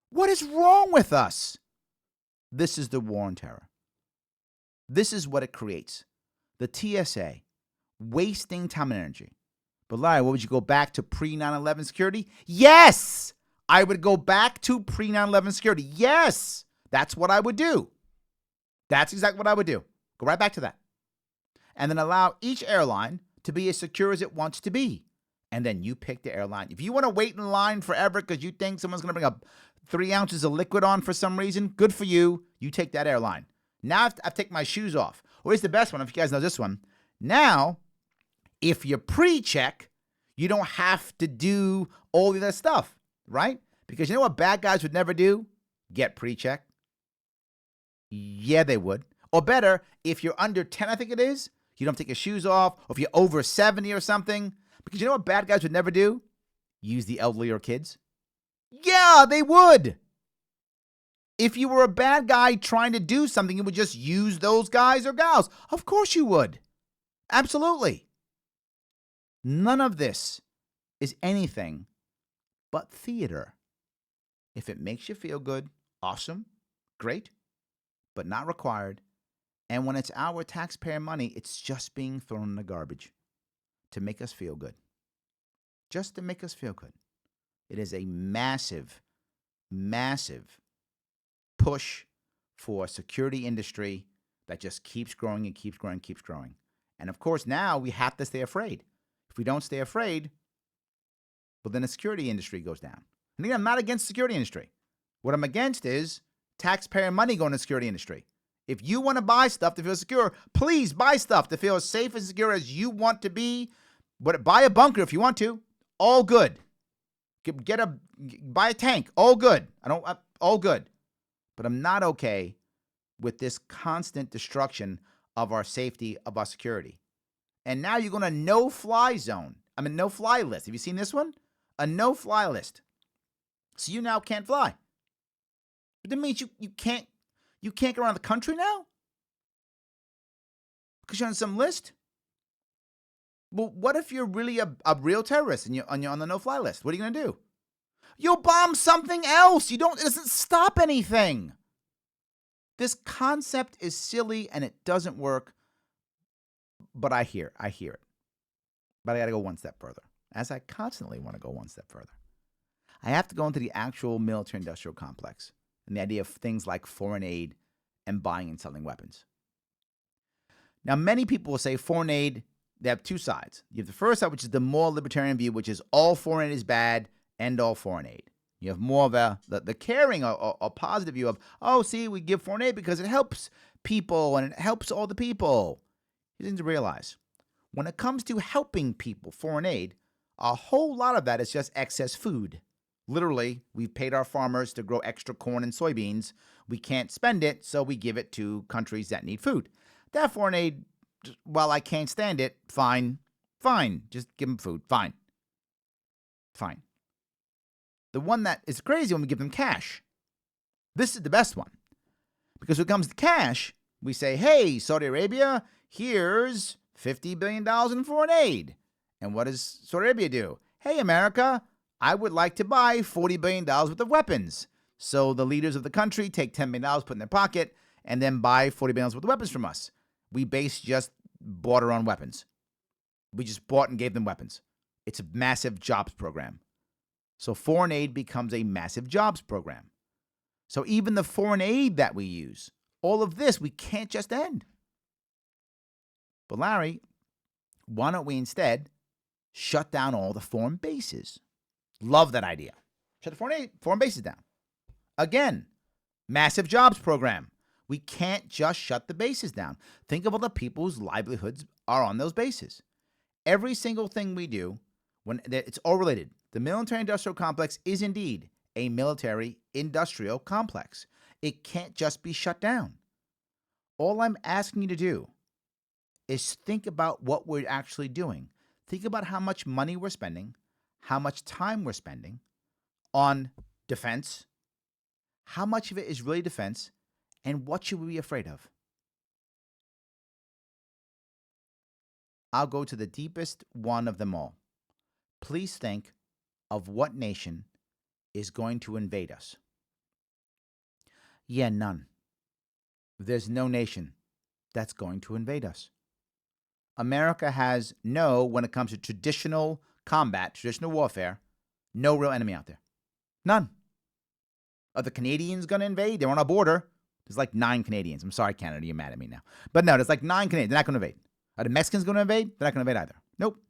What is wrong with us? This is the war on terror. This is what it creates. The TSA, wasting time and energy. But Larry, what would you go back to pre-9/11 security? Yes! I would go back to pre-9/11 security. Yes! That's what I would do. That's exactly what I would do. Go right back to that. And then allow each airline to be as secure as it wants to be. And then you pick the airline. If you want to wait in line forever because you think someone's going to bring up 3 ounces of liquid on for some reason, good for you. You take that airline. Now I've taken my shoes off. Or here's the best one, if you guys know this one. Now, if you pre-check, you don't have to do all of that stuff, right? Because you know what bad guys would never do? Get pre-check. Yeah, they would. Or better, if you're under 10, I think it is, you don't take your shoes off, or if you're over 70 or something. Because you know what bad guys would never do? Use the elderly or kids. Yeah, they would. If you were a bad guy trying to do something, you would just use those guys or gals. Of course you would. Absolutely. None of this is anything but theater. If it makes you feel good, awesome, great, but not required. And when it's our taxpayer money, it's just being thrown in the garbage to make us feel good. Just to make us feel good. It is a massive, massive push for a security industry that just keeps growing and keeps growing and keeps growing. And of course, now we have to stay afraid. If we don't stay afraid, well, then the security industry goes down. And again, I'm not against the security industry. What I'm against is taxpayer money going to the security industry. If you want to buy stuff to feel secure, please buy stuff to feel as safe and secure as you want to be. But buy a bunker if you want to. All good. Buy a tank. All good. All good. But I'm not okay with this constant destruction of our safety, of our security. And now you're going to no-fly zone. I mean, no-fly list. Have you seen this one? A no-fly list. So you now can't fly. But that means you can't go around the country now? Because you're on some list? Well, what if you're really a real terrorist and you're on the no-fly list? What are you going to do? You'll bomb something else. It doesn't stop anything. This concept is silly and it doesn't work. But I hear it. But I got to go one step further, as I constantly want to go one step further. I have to go into the actual military-industrial complex and the idea of things like foreign aid and buying and selling weapons. Now, many people will say foreign aid, they have 2 sides. You have the first side, which is the more libertarian view, which is all foreign aid is bad end all foreign aid. You have more of the caring or positive view of, oh, see, we give foreign aid because it helps people and it helps all the people. You need to realize, when it comes to helping people, foreign aid, a whole lot of that is just excess food. Literally, we've paid our farmers to grow extra corn and soybeans. We can't spend it, so we give it to countries that need food. That foreign aid, while I can't stand it, fine. Just give them food, fine. The one that is crazy when we give them cash. This is the best one. Because when it comes to cash, we say, hey, Saudi Arabia, here's $50 billion in foreign aid. And what does Saudi Arabia do? Hey, America, I would like to buy $40 billion worth of weapons. So the leaders of the country take $10 million, put in their pocket, and then buy $40 billion worth of weapons from us. We just bought our own weapons. We just bought and gave them weapons. It's a massive jobs program. So foreign aid becomes a massive jobs program. So even the foreign aid that we use, all of this, we can't just end. But Larry, why don't we instead shut down all the foreign bases? Love that idea. Shut the foreign bases down. Again, massive jobs program. We can't just shut the bases down. Think of all the people whose livelihoods are on those bases. Every single thing we do, it's all related. The military-industrial complex is indeed a military-industrial complex. It can't just be shut down. All I'm asking you to do is think about what we're actually doing. Think about how much money we're spending, how much time we're spending on defense, how much of it is really defense, and what should we be afraid of? I'll go to the deepest one of them all. Please think of what nation is going to invade us. Yeah, none. There's no nation that's going to invade us. America has when it comes to traditional combat, traditional warfare, no real enemy out there. None. Are the Canadians going to invade? They're on our border. There's like 9 Canadians. I'm sorry, Canada, you're mad at me now. But no, there's like 9 Canadians. They're not going to invade. Are the Mexicans going to invade? They're not going to invade either. Nope.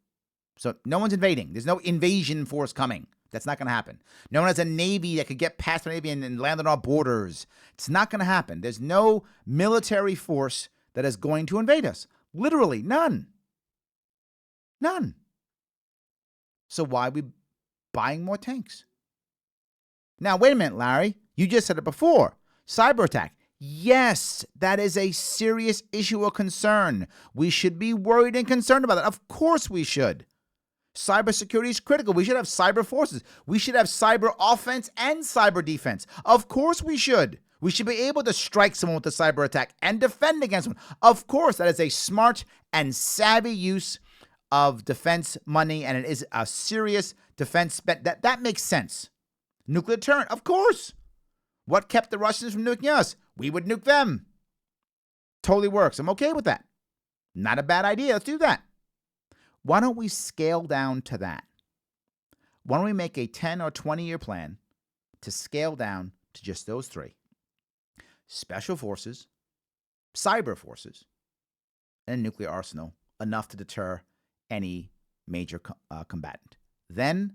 So no one's invading. There's no invasion force coming. That's not going to happen. No one has a navy that could get past our navy and land on our borders. It's not going to happen. There's no military force that is going to invade us. Literally, none. None. So why are we buying more tanks? Now, wait a minute, Larry. You just said it before. Cyber attack. Yes, that is a serious issue or concern. We should be worried and concerned about it. Of course we should. Cybersecurity is critical. We should have cyber forces. We should have cyber offense and cyber defense. Of course we should. We should be able to strike someone with a cyber attack and defend against one. Of course, that is a smart and savvy use of defense money, and it is a serious defense spend. That makes sense. Nuclear deterrent, of course. What kept the Russians from nuking us? We would nuke them. Totally works. I'm okay with that. Not a bad idea. Let's do that. Why don't we scale down to that? Why don't we make a 10 or 20-year plan to scale down to just those 3? Special forces, cyber forces, and a nuclear arsenal, enough to deter any major combatant. Then,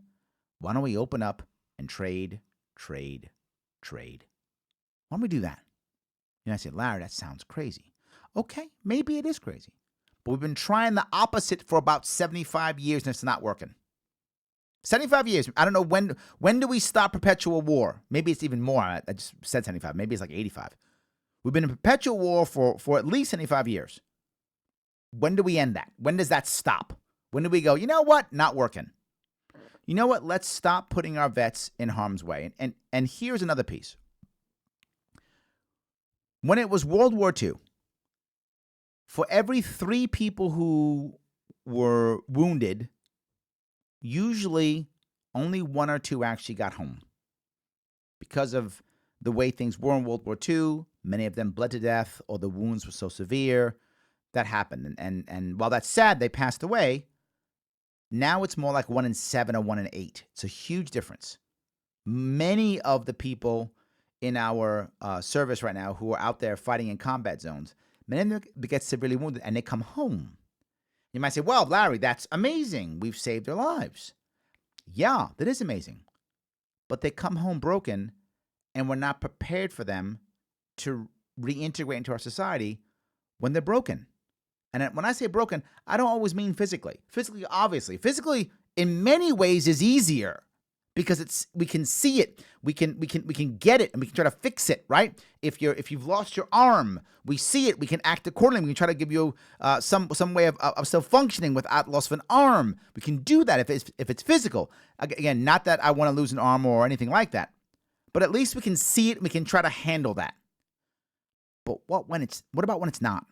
why don't we open up and trade? Why don't we do that? And I said, Larry, that sounds crazy. Okay, maybe it is crazy. But we've been trying the opposite for about 75 years, and it's not working. 75 years. I don't know when do we stop perpetual war? Maybe it's even more. I just said 75. Maybe it's like 85. We've been in perpetual war for at least 75 years. When do we end that? When does that stop? When do we go, you know what? Not working. You know what? Let's stop putting our vets in harm's way. And here's another piece. When it was World War II, for every 3 people who were wounded, usually only 1 or 2 actually got home. Because of the way things were in World War II, many of them bled to death, or the wounds were so severe, that happened. And while that's sad, they passed away. Now it's more like 1 in 7 or 1 in 8. It's a huge difference. Many of the people in our service right now who are out there fighting in combat zones, many of them get severely wounded and they come home. You might say, well, Larry, that's amazing. We've saved their lives. Yeah, that is amazing. but they come home broken, and we're not prepared for them to reintegrate into our society when they're broken. And when I say broken, I don't always mean physically. Physically, obviously. Physically, in many ways, is easier because we can see it, we can get it, and we can try to fix it. Right? If you've lost your arm, we see it, we can act accordingly. We can try to give you some way of still functioning without loss of an arm. We can do that if it's physical. Again, not that I want to lose an arm or anything like that, but at least we can see it and we can try to handle that. But what about when it's not?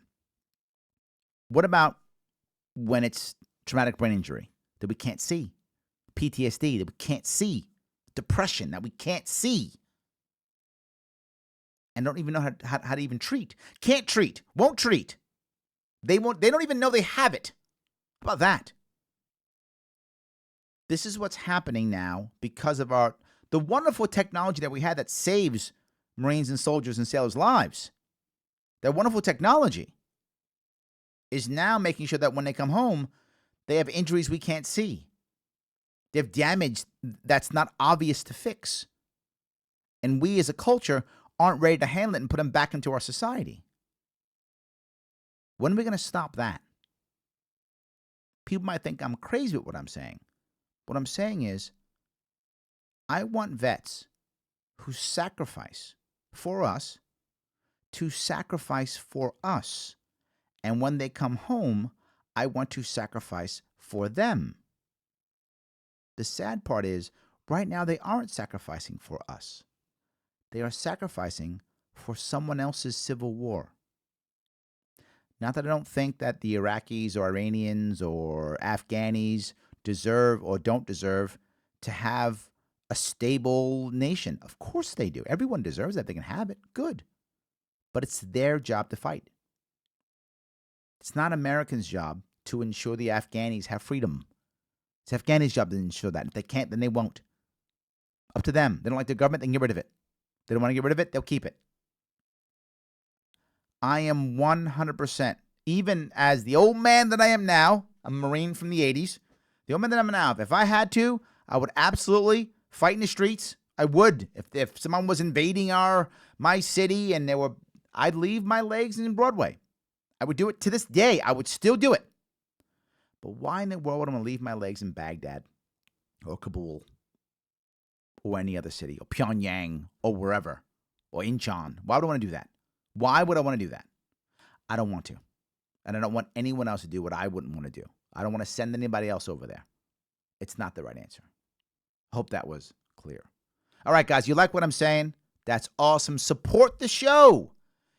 What about when it's traumatic brain injury that we can't see? PTSD that we can't see? Depression that we can't see? And don't even know how to even treat. Can't treat. Won't treat. They don't even know they have it. How about that? This is what's happening now because of the wonderful technology that we had that saves Marines and soldiers and sailors' lives. That wonderful technology is now making sure that when they come home, they have injuries we can't see. They have damage that's not obvious to fix. And we as a culture aren't ready to handle it and put them back into our society. When are we going to stop that? People might think I'm crazy with what I'm saying. What I'm saying is, I want vets who sacrifice for us to sacrifice for us. And when they come home, I want to sacrifice for them. The sad part is, right now they aren't sacrificing for us. They are sacrificing for someone else's civil war. Not that I don't think that the Iraqis or Iranians or Afghanis deserve or don't deserve to have a stable nation. Of course they do. Everyone deserves that. They can have it. Good. But it's their job to fight. It's not Americans' job to ensure the Afghanis have freedom. It's Afghanis' job to ensure that. If they can't, then they won't. Up to them. They don't like their government, they can get rid of it. They don't want to get rid of it, they'll keep it. I am 100%, even as the old man that I am now, a Marine from the 80s, the old man that I'm now, if I had to, I would absolutely fight in the streets. I would. If someone was invading my city and I'd leave my legs in Broadway. I would do it to this day. I would still do it. But why in the world would I want to leave my legs in Baghdad or Kabul or any other city or Pyongyang or wherever or Incheon? Why would I want to do that? Why would I want to do that? I don't want to. And I don't want anyone else to do what I wouldn't want to do. I don't want to send anybody else over there. It's not the right answer. Hope that was clear. All right, guys, you like what I'm saying? That's awesome. Support the show.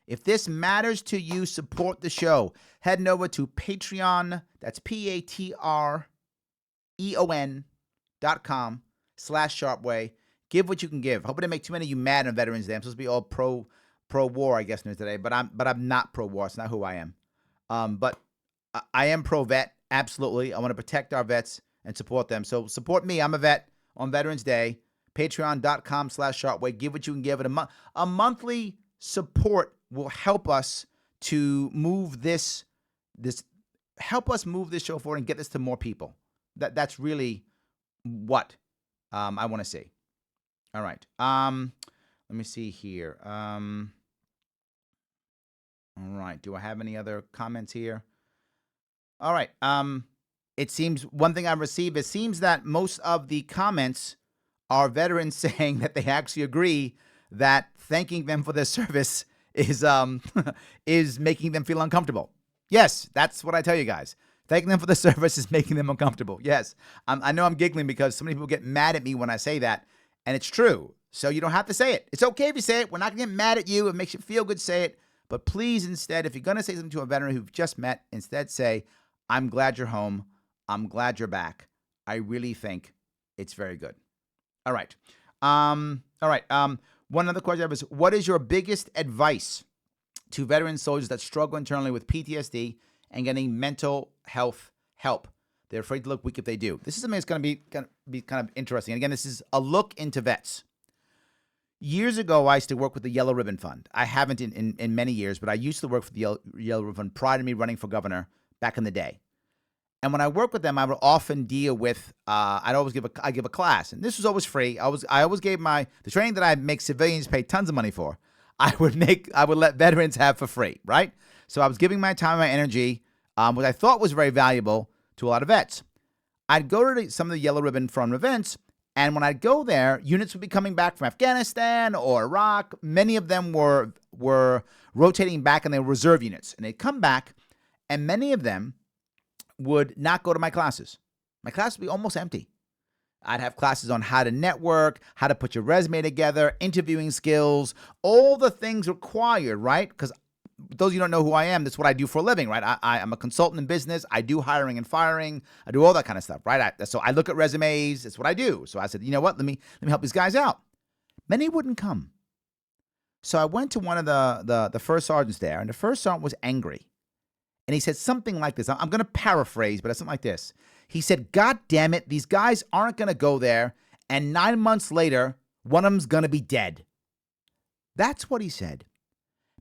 If this matters to you, support the show. Head over to Patreon. That's patreon.com/Sharpeway. Give what you can give. I hope I didn't make too many of you mad on Veterans Day. I'm supposed to be all pro-war, I guess, news today, but I'm not pro-war. It's not who I am. But I am pro-vet, absolutely. I want to protect our vets and support them. So support me. I'm a vet on Veterans Day. Patreon.com/Sharpeway. Give what you can give. And a monthly support will help us to move this show forward and get this to more people. That's really what I want to see. All right. Let me see here. All right. Do I have any other comments here? All right. It seems one thing I've received, it seems that most of the comments are veterans saying that they actually agree that thanking them for their service is making them feel uncomfortable. Yes, that's what I tell you guys. Thanking them for the service is making them uncomfortable. Yes, I know I'm giggling because so many people get mad at me when I say that, and it's true. So you don't have to say it. It's okay if you say it. We're not going to get mad at you. It makes you feel good, say it. But please, instead, if you're going to say something to a veteran who you've just met, instead say, I'm glad you're home. I'm glad you're back. I really think it's very good. All right. One other question was, what is your biggest advice to veteran soldiers that struggle internally with PTSD and getting mental health help? They're afraid to look weak if they do. This is something that's going to be kind of interesting. And again, this is a look into vets. Years ago, I used to work with the Yellow Ribbon Fund. I haven't in many years, but I used to work for the Yellow Ribbon Fund prior to me running for governor back in the day. And when I work with them, I would often deal with. I give a class, and this was always free. I always gave the training that I make civilians pay tons of money for. I would let veterans have for free, right? So I was giving my time and my energy, what I thought was very valuable to a lot of vets. I'd go to some of the yellow ribbon front events, and when I'd go there, units would be coming back from Afghanistan or Iraq. Many of them were rotating back, and they were reserve units, and they'd come back, and many of them would not go to my classes. My class would be almost empty. I'd have classes on how to network, how to put your resume together, interviewing skills, all the things required, right? Because those of you who don't know who I am, that's what I do for a living, right? I'm a consultant in business. I do hiring and firing. I do all that kind of stuff, right? So I look at resumes. That's what I do. So I said, you know what? Let me help these guys out. Many wouldn't come. So I went to one of the first sergeants there, and the first sergeant was angry. And he said something like this. I'm going to paraphrase, but it's something like this. He said, God damn it, these guys aren't going to go there, and 9 months later, one of them's going to be dead. That's what he said.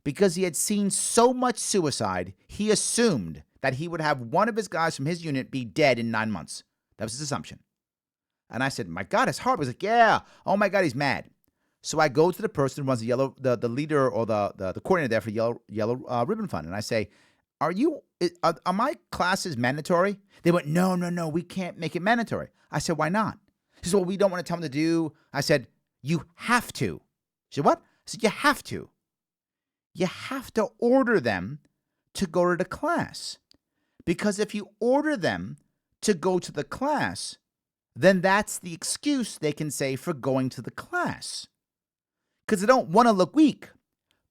Because he had seen so much suicide, he assumed that he would have one of his guys from his unit be dead in 9 months. That was his assumption. And I said, my God, it's hard. He was like, yeah. Oh, my God, he's mad. So I go to the person who runs the leader or the coordinator there for yellow ribbon fund, and I say, are my classes mandatory? They went, no, we can't make it mandatory. I said, why not? He said, well, we don't want to tell them to do. I said, you have to. She said, what? I said, you have to. You have to order them to go to the class. Because if you order them to go to the class, then that's the excuse they can say for going to the class. Because they don't want to look weak.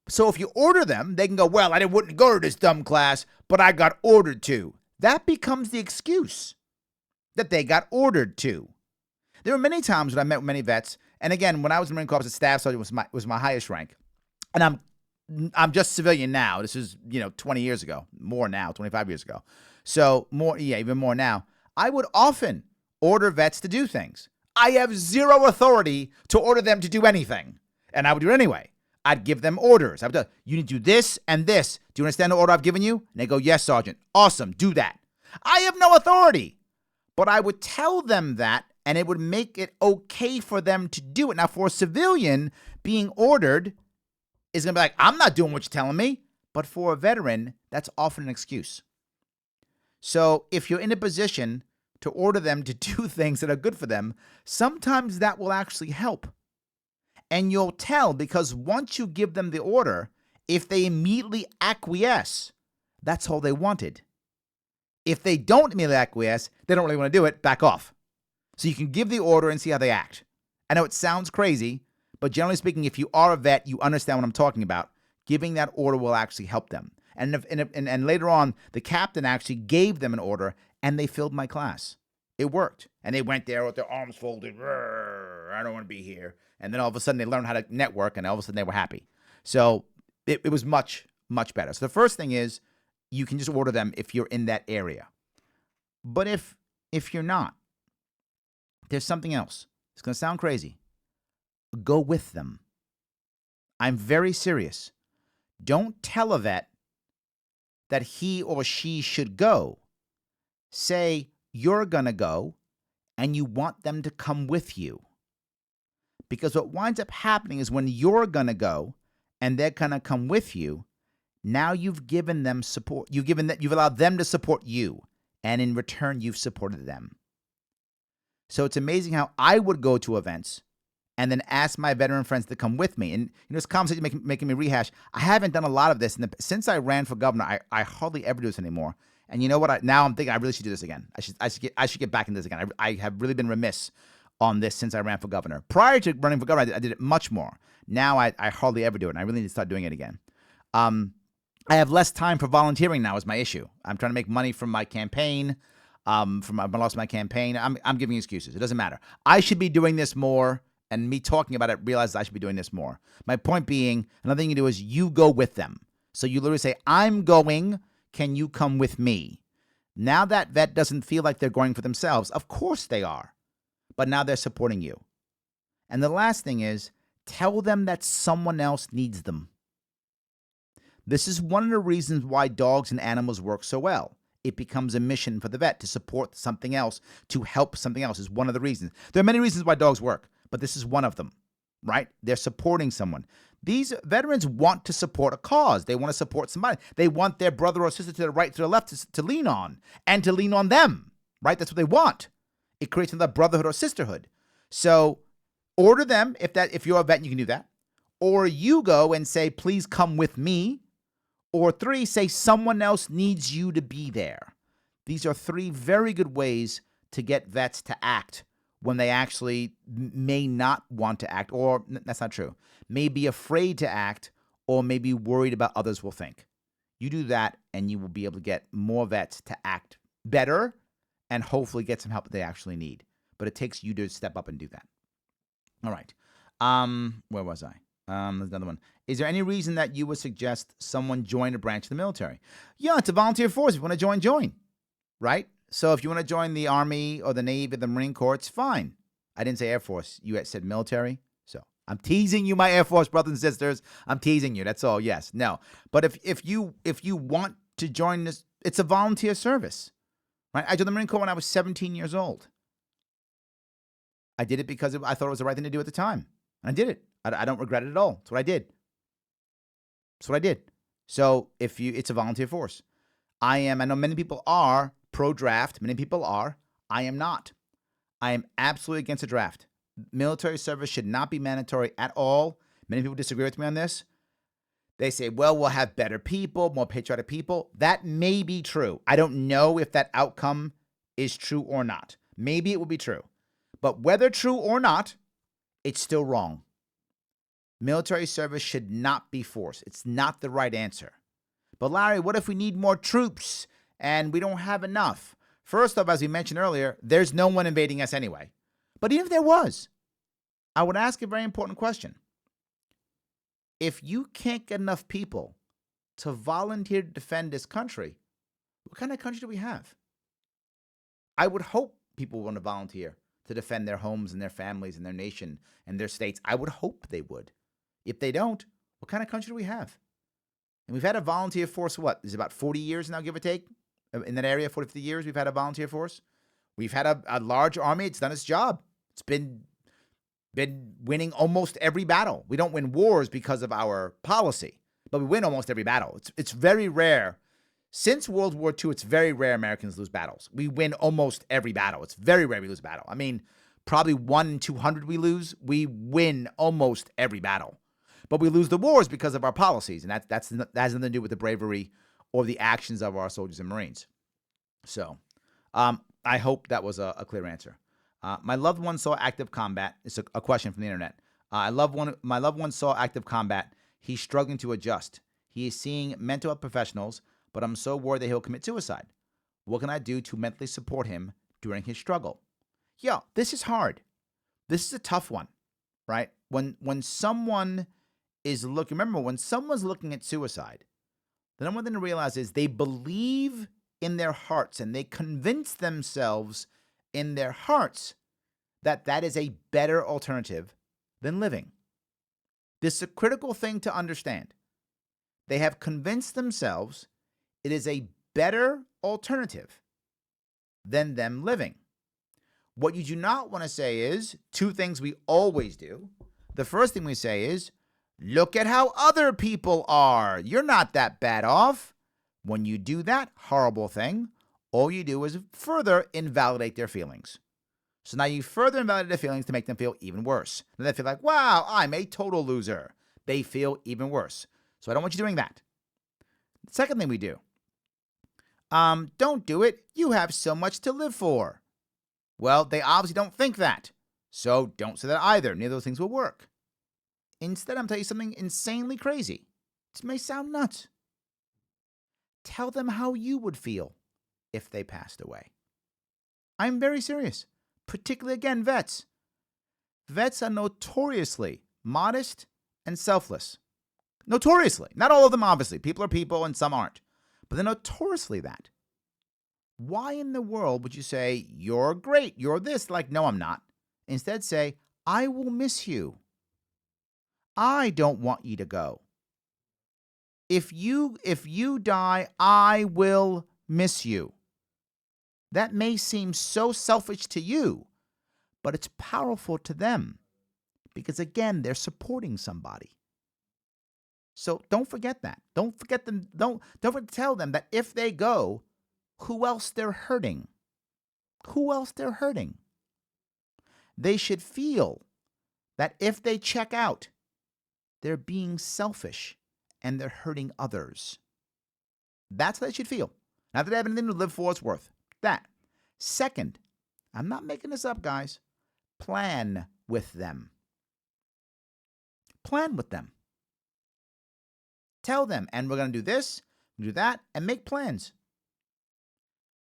So if you order them, they can go, well, I wouldn't go to this dumb class, but I got ordered to. That becomes the excuse that they got ordered to. There were many times when I met with many vets, and again, when I was in the Marine Corps, as a staff sergeant was my highest rank, and I'm just civilian now. This is 20 years ago, more now, 25 years ago. So even more now. I would often order vets to do things. I have zero authority to order them to do anything, and I would do it anyway. I'd give them orders. I would tell, you need to do this and this. Do you understand the order I've given you? And they go, yes, Sergeant. Awesome. Do that. I have no authority. But I would tell them that, and it would make it okay for them to do it. Now, for a civilian, being ordered is going to be like, I'm not doing what you're telling me. But for a veteran, that's often an excuse. So if you're in a position to order them to do things that are good for them, sometimes that will actually help. And you'll tell, because once you give them the order, if they immediately acquiesce, that's all they wanted. If they don't immediately acquiesce, they don't really want to do it, back off. So you can give the order and see how they act. I know it sounds crazy, but generally speaking, if you are a vet, you understand what I'm talking about. Giving that order will actually help them. And later on, the captain actually gave them an order, and they filled my class. It worked. And they went there with their arms folded. I don't want to be here. And then all of a sudden they learned how to network, and all of a sudden they were happy. So it was much, much better. So the first thing is you can just order them if you're in that area. But if you're not, there's something else. It's going to sound crazy. Go with them. I'm very serious. Don't tell a vet that he or she should go. Say you're going to go and you want them to come with you. Because what winds up happening is when you're going to go and they're going to come with you, now you've given them support. You've allowed them to support you. And in return, you've supported them. So it's amazing how I would go to events and then ask my veteran friends to come with me. And this conversation making me rehash. I haven't done a lot of this. Since I ran for governor, I hardly ever do this anymore. And you know what? Now I'm thinking I really should do this again. I should get back into this again. I have really been remiss on this since I ran for governor. Prior to running for governor, I did it much more. Now I hardly ever do it, and I really need to start doing it again. I have less time for volunteering now is my issue. I'm trying to make money from my campaign, I lost my campaign. I'm giving excuses. It doesn't matter. I should be doing this more, and me talking about it realizes I should be doing this more. My point being, another thing you do is you go with them. So you literally say, I'm going, can you come with me? Now that vet doesn't feel like they're going for themselves. Of course they are. But now they're supporting you. And the last thing is, tell them that someone else needs them. This is one of the reasons why dogs and animals work so well. it becomes a mission for the vet to support something else, to help something else is one of the reasons. There are many reasons why dogs work, but this is one of them, right? They're supporting someone. These veterans want to support a cause. They want to support somebody. They want their brother or sister to the right, to the left to lean on and to lean on them, right? That's what they want. It creates another brotherhood or sisterhood. So order them if you're a vet and you can do that. Or you go and say, please come with me. Or 3, say someone else needs you to be there. These are 3 very good ways to get vets to act when they actually may not want to act, or that's not true, may be afraid to act, or may be worried about others will think. You do that, and you will be able to get more vets to act better and hopefully get some help that they actually need. But it takes you to step up and do that. All right. Where was I? There's another one. Is there any reason that you would suggest someone join a branch of the military? Yeah, it's a volunteer force. If you want to join, right? So if you want to join the Army or the Navy or the Marine Corps, it's fine. I didn't say Air Force. You said military. So I'm teasing you, my Air Force brothers and sisters. I'm teasing you. That's all. Yes. No. But if you want to join this, it's a volunteer service, right? I joined the Marine Corps when I was 17 years old. I did it because I thought it was the right thing to do at the time. And I did it. I don't regret it at all. It's what I did. So it's a volunteer force. I know many people are pro-draft. Many people are. I am not. I am absolutely against a draft. Military service should not be mandatory at all. Many people disagree with me on this. They say, well, we'll have better people, more patriotic people. That may be true. I don't know if that outcome is true or not. Maybe it will be true. But whether true or not, it's still wrong. Military service should not be forced. It's not the right answer. But Larry, what if we need more troops and we don't have enough? First off, as we mentioned earlier, there's no one invading us anyway. But even if there was, I would ask a very important question. If you can't get enough people to volunteer to defend this country, what kind of country do we have? I would hope people want to volunteer to defend their homes and their families and their nation and their states. I would hope they would. If they don't, what kind of country do we have? And we've had a volunteer force, what, is it about 40 years now, give or take? In that area, 40, 50 years, we've had a volunteer force. We've had a large army. It's done its job. It's been winning almost every battle. We don't win wars because of our policy, but we win almost every battle. It's very rare. Since World War II, it's very rare Americans lose battles. We win almost every battle. It's very rare we lose a battle. I mean, probably 1 in 200 we lose. We win almost every battle. But we lose the wars because of our policies, and that has nothing to do with the bravery or the actions of our soldiers and Marines. So I hope that was a clear answer. My loved one saw active combat. It's a question from the internet. My loved one saw active combat. He's struggling to adjust. He is seeing mental health professionals, but I'm so worried that he'll commit suicide. What can I do to mentally support him during his struggle? Yeah, this is hard. This is a tough one, right? When someone is when someone's looking at suicide, the number one thing to realize is they believe in their hearts and they convince themselves in their hearts that that is a better alternative than living. This is a critical thing to understand. They have convinced themselves it is a better alternative than them living. What you do not want to say is 2 things we always do. The first thing we say is, look at how other people are. You're not that bad off. When you do that horrible thing, all you do is further invalidate their feelings. So now you further invalidate their feelings to make them feel even worse. And they feel like, wow, I'm a total loser. They feel even worse. So I don't want you doing that. The second thing we do, don't do it. You have so much to live for. Well, they obviously don't think that. So don't say that either. Neither of those things will work. Instead, I'm telling you something insanely crazy. This may sound nuts. Tell them how you would feel if they passed away. I'm very serious. Particularly, again, vets. Vets are notoriously modest and selfless. Notoriously. Not all of them, obviously. People are people and some aren't. But they're notoriously that. Why in the world would you say, you're great, you're this? Like, no, I'm not. Instead, say, I will miss you. I don't want you to go. If you die, I will miss you. That may seem so selfish to you, but it's powerful to them because, again, they're supporting somebody. So don't forget that. Don't forget them. Don't forget to tell them that if they go, who else they're hurting? Who else they're hurting? They should feel that if they check out, they're being selfish and they're hurting others. That's how they should feel. Not that they have anything to live for, it's worth that. Second, I'm not making this up, guys. Plan with them. Plan with them. Tell them, and we're going to do this, do that, and make plans.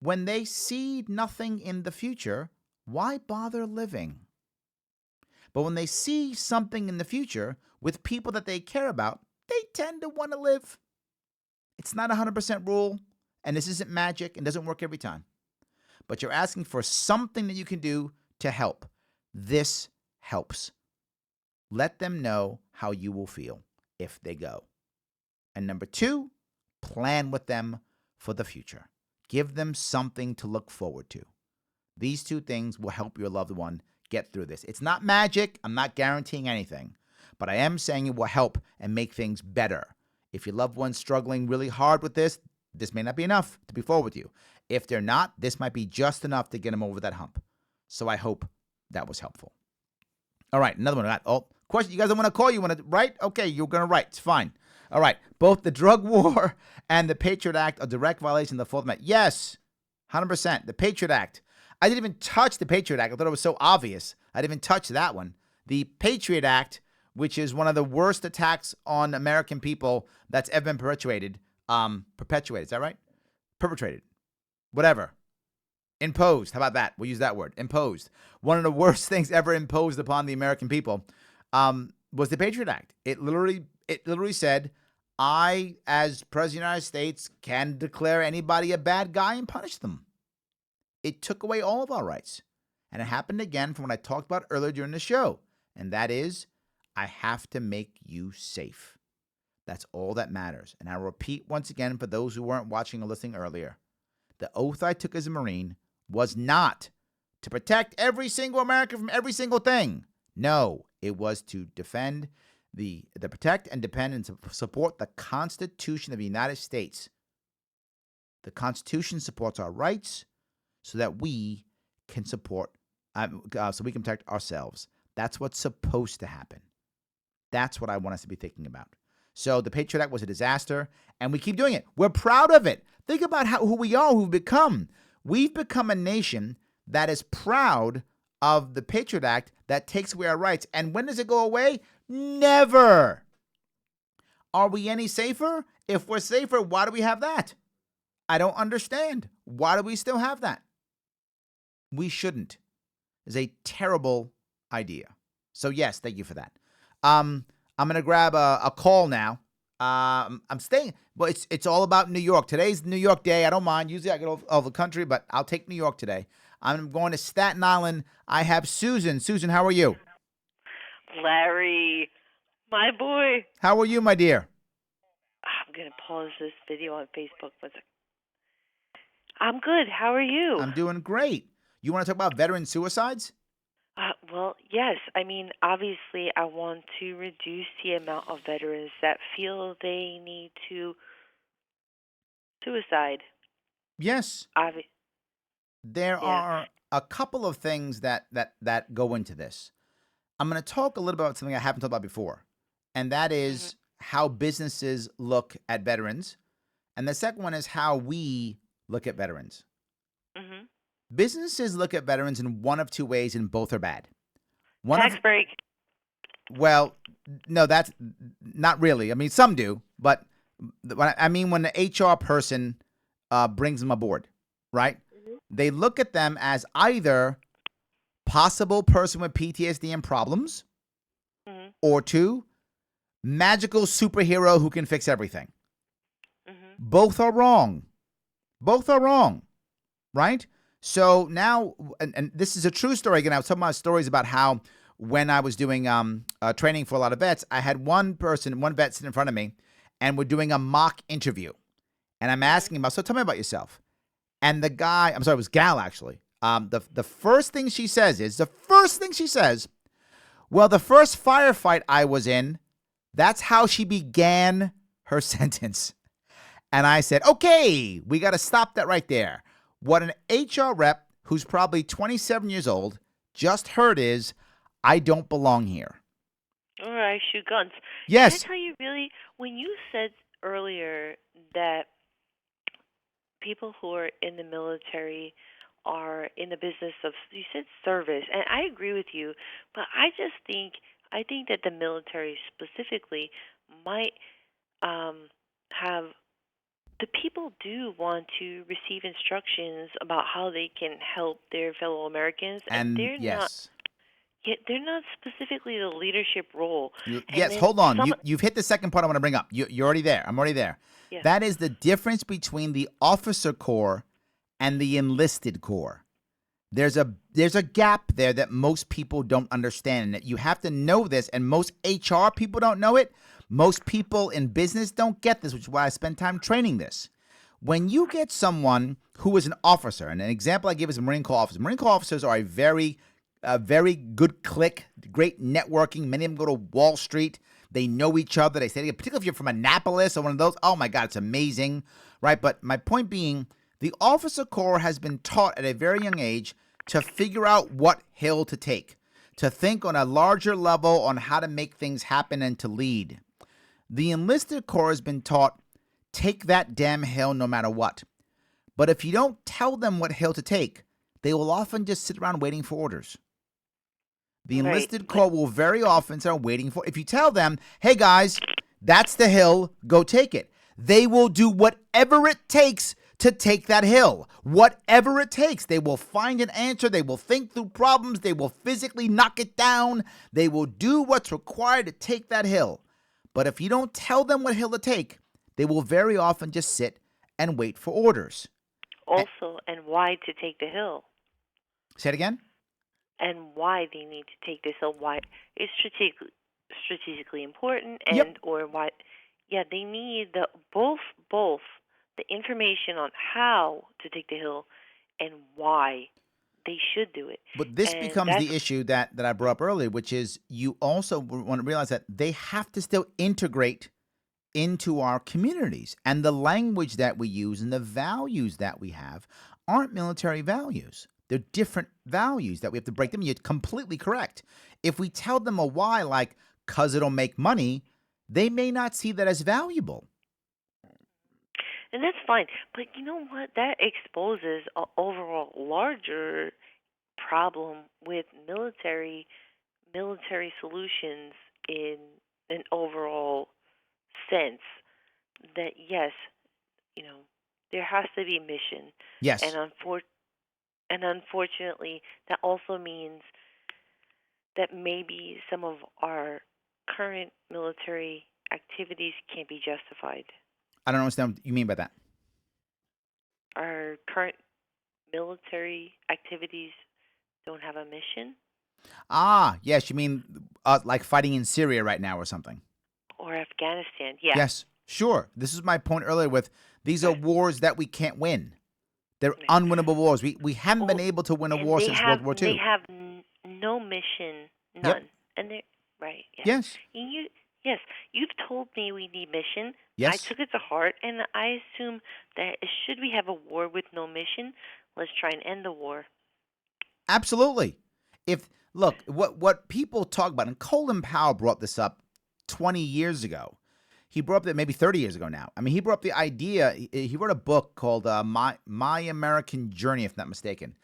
When they see nothing in the future, why bother living? But when they see something in the future with people that they care about, they tend to want to live. It's not a 100% rule, and this isn't magic and doesn't work every time. But you're asking for something that you can do to help. This helps. Let them know how you will feel if they go. And number 2, plan with them for the future. Give them something to look forward to. These 2 things will help your loved one get through this. It's not magic. I'm not guaranteeing anything. But I am saying it will help and make things better. If your loved one's struggling really hard with this may not be enough to be forward with you. If they're not, this might be just enough to get them over that hump. So I hope that was helpful. All right, another one. Oh, question. You guys don't want to call? You want to write? Okay, you're going to write. It's fine. All right. Both the drug war and the Patriot Act are direct violation of the 4th Amendment. Yes, 100%. The Patriot Act. I didn't even touch the Patriot Act. I thought it was so obvious. I didn't even touch that one. The Patriot Act, which is one of the worst attacks on American people that's ever been perpetuated. Is that right? Perpetrated. Whatever. Imposed. How about that? We'll use that word. Imposed. One of the worst things ever imposed upon the American people was the Patriot Act. It literally said, I, as President of the United States, can declare anybody a bad guy and punish them. It took away all of our rights. And it happened again from what I talked about earlier during the show. And that is, I have to make you safe. That's all that matters. And I'll repeat once again for those who weren't watching or listening earlier. The oath I took as a Marine was not to protect every single American from every single thing. No, it was to defend the protect and defend and support the Constitution of the United States. The Constitution supports our rights so that we can protect ourselves. That's what's supposed to happen. That's what I want us to be thinking about. So the Patriot Act was a disaster, and we keep doing it. We're proud of it. Think about who we are, who we've become. We've become a nation that is proud of the Patriot Act that takes away our rights. And when does it go away? Never. Are we any safer? If we're safer, why do we have that? I don't understand. Why do we still have that? We shouldn't. It's a terrible idea. So yes, thank you for that. I'm going to grab a call now. I'm staying, but it's all about New York. Today's New York day. I don't mind. Usually I go all over the country, but I'll take New York today. I'm going to Staten Island. I have Susan. Susan, how are you? Larry, my boy. How are you, my dear? I'm going to pause this video on Facebook. I'm good. How are you? I'm doing great. You want to talk about veteran suicides? Well, yes. I mean, obviously, I want to reduce the amount of veterans that feel they need to suicide. Yes. There are a couple of things that go into this. I'm going to talk a little about something I haven't talked about before, and that is how businesses look at veterans. And the second one is how we look at veterans. Mm-hmm. Businesses look at veterans in one of 2 ways, and both are bad. Tax break. Well, no, that's not really. I mean, some do, but when the HR person brings them aboard, right? Mm-hmm. They look at them as either possible person with PTSD and problems, or 2, magical superhero who can fix everything. Mm-hmm. Both are wrong. Both are wrong, right? So now, and this is a true story. Again, I was talking about stories about how when I was doing training for a lot of vets, I had one vet sit in front of me, and we're doing a mock interview. And I'm asking him, so tell me about yourself. And the guy, I'm sorry, it was Gal actually. The first thing she says, well, the first firefight I was in, that's how she began her sentence. And I said, okay, we got to stop that right there. What an HR rep who's probably 27 years old just heard is, I don't belong here. Or I shoot guns. Yes. Can I tell you, really, when you said earlier that people who are in the military are in the business of, you said service, and I agree with you, but I think that the military specifically might have, the people do want to receive instructions about how they can help their fellow Americans, and they're not. Yet they're not specifically the leadership role. Yes, hold on. You've hit the second part I want to bring up. You're already there. I'm already there. Yeah. That is the difference between the officer corps and the enlisted corps. There's a gap there that most people don't understand. And that you have to know this, and most HR people don't know it. Most people in business don't get this, which is why I spend time training this. When you get someone who is an officer, and an example I give is a Marine Corps officer. Marine Corps officers are a very good clique, great networking. Many of them go to Wall Street. They know each other. They say, particularly if you're from Annapolis or one of those, oh my God, it's amazing, right? But my point being, the officer corps has been taught at a very young age to figure out what hill to take, to think on a larger level on how to make things happen and to lead. The enlisted corps has been taught, take that damn hill no matter what. But if you don't tell them what hill to take, they will often just sit around waiting for orders. The enlisted corps will very often start waiting for, if you tell them, hey guys, that's the hill, go take it. They will do whatever it takes to take that hill. Whatever it takes. They will find an answer. They will think through problems. They will physically knock it down. They will do what's required to take that hill. But if you don't tell them what hill to take, they will very often just sit and wait for orders. Also, and why to take the hill. Say it again? And why they need to take this hill. Why it's strategically important, and or why. Yeah, they need both the information on how to take the hill and why they should do it. But this becomes the issue that I brought up earlier, which is you also want to realize that they have to still integrate into our communities. And the language that we use and the values that we have aren't military values. They're different values that we have to break them. You're completely correct. If we tell them a why, like, 'cause it'll make money, they may not see that as valuable. And that's fine. But you know what? That exposes an overall larger problem with military solutions in an overall sense. That yes, there has to be mission. Yes. And unfortunately, that also means that maybe some of our current military activities can't be justified. I don't understand what you mean by that. Our current military activities don't have a mission? Ah, yes, you mean like fighting in Syria right now or something? Or Afghanistan, yeah. Yes, sure. This is my point earlier with these are wars that we can't win. They're unwinnable wars. We haven't been able to win a war since World War II. They have no mission, none. Yep. And they're, right, yeah. Yes. Yes, you've told me we need mission. Yes. I took it to heart, and I assume that should we have a war with no mission, let's try and end the war. Absolutely. Look, what people talk about, and Colin Powell brought this up 20 years ago. He brought up that maybe 30 years ago now. I mean, he brought up the idea. He wrote a book called My American Journey, if not mistaken.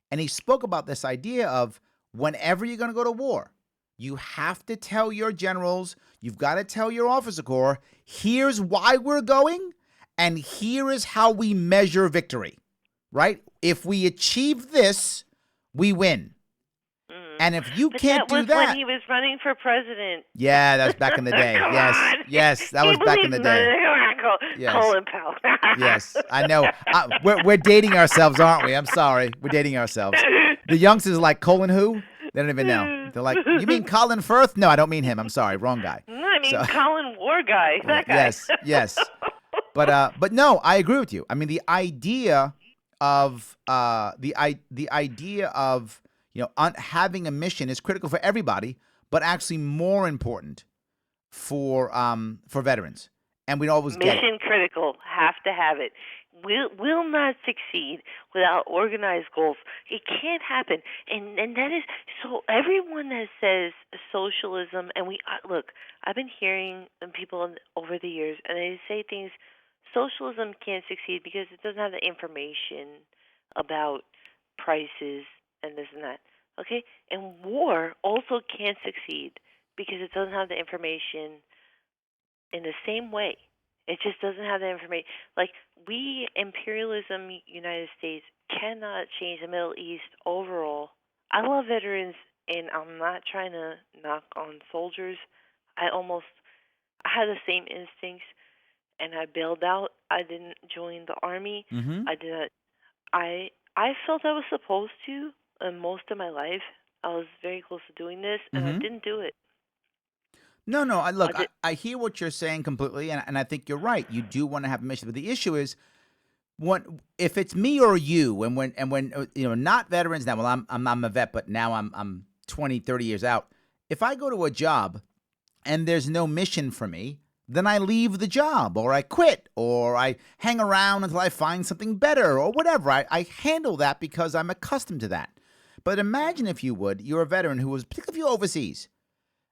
And he spoke about this idea of whenever you're going to go to war, you have to tell your generals, you've got to tell your officer corps, here's why we're going, and here is how we measure victory, right? If we achieve this, we win. And if you can't do that... That was when he was running for president. Yeah, that was back in the day. Yes, that was back in the day. Yes. Colin Powell. Yes, I know. We're dating ourselves, aren't we? I'm sorry. We're dating ourselves. The youngsters are like, Colin who? They don't even know. They're like, you mean Colin Firth? No, I don't mean him. I'm sorry. Wrong guy. No, I mean Colin War Guy. That guy. Yes. But no, I agree with you. I mean, the idea of the idea of having a mission is critical for everybody, but actually more important for veterans, and we don't always get it. Mission critical. Have to have it. Will not succeed without organized goals. It can't happen, and that is so. Everyone that says socialism, and look, I've been hearing people over the years, and they say things. Socialism can't succeed because it doesn't have the information about prices and this and that. Okay, and war also can't succeed because it doesn't have the information in the same way. It just doesn't have the information. Like, we, imperialism, United States, cannot change the Middle East overall. I love veterans, and I'm not trying to knock on soldiers. I had the same instincts, and I bailed out. I didn't join the army. Mm-hmm. I did not. I felt I was supposed to, and most of my life I was very close to doing this, and I Mm-hmm. didn't do it. No, I did. I hear what you're saying completely, and I think you're right. You do want to have a mission, but the issue is if it's me or you, and when not veterans now. Well, I'm a vet, but now I'm 20, 30 years out. If I go to a job and there's no mission for me, then I leave the job, or I quit, or I hang around until I find something better, or whatever. I handle that because I'm accustomed to that. But imagine, if you would, you're a veteran who was, particularly if you're overseas.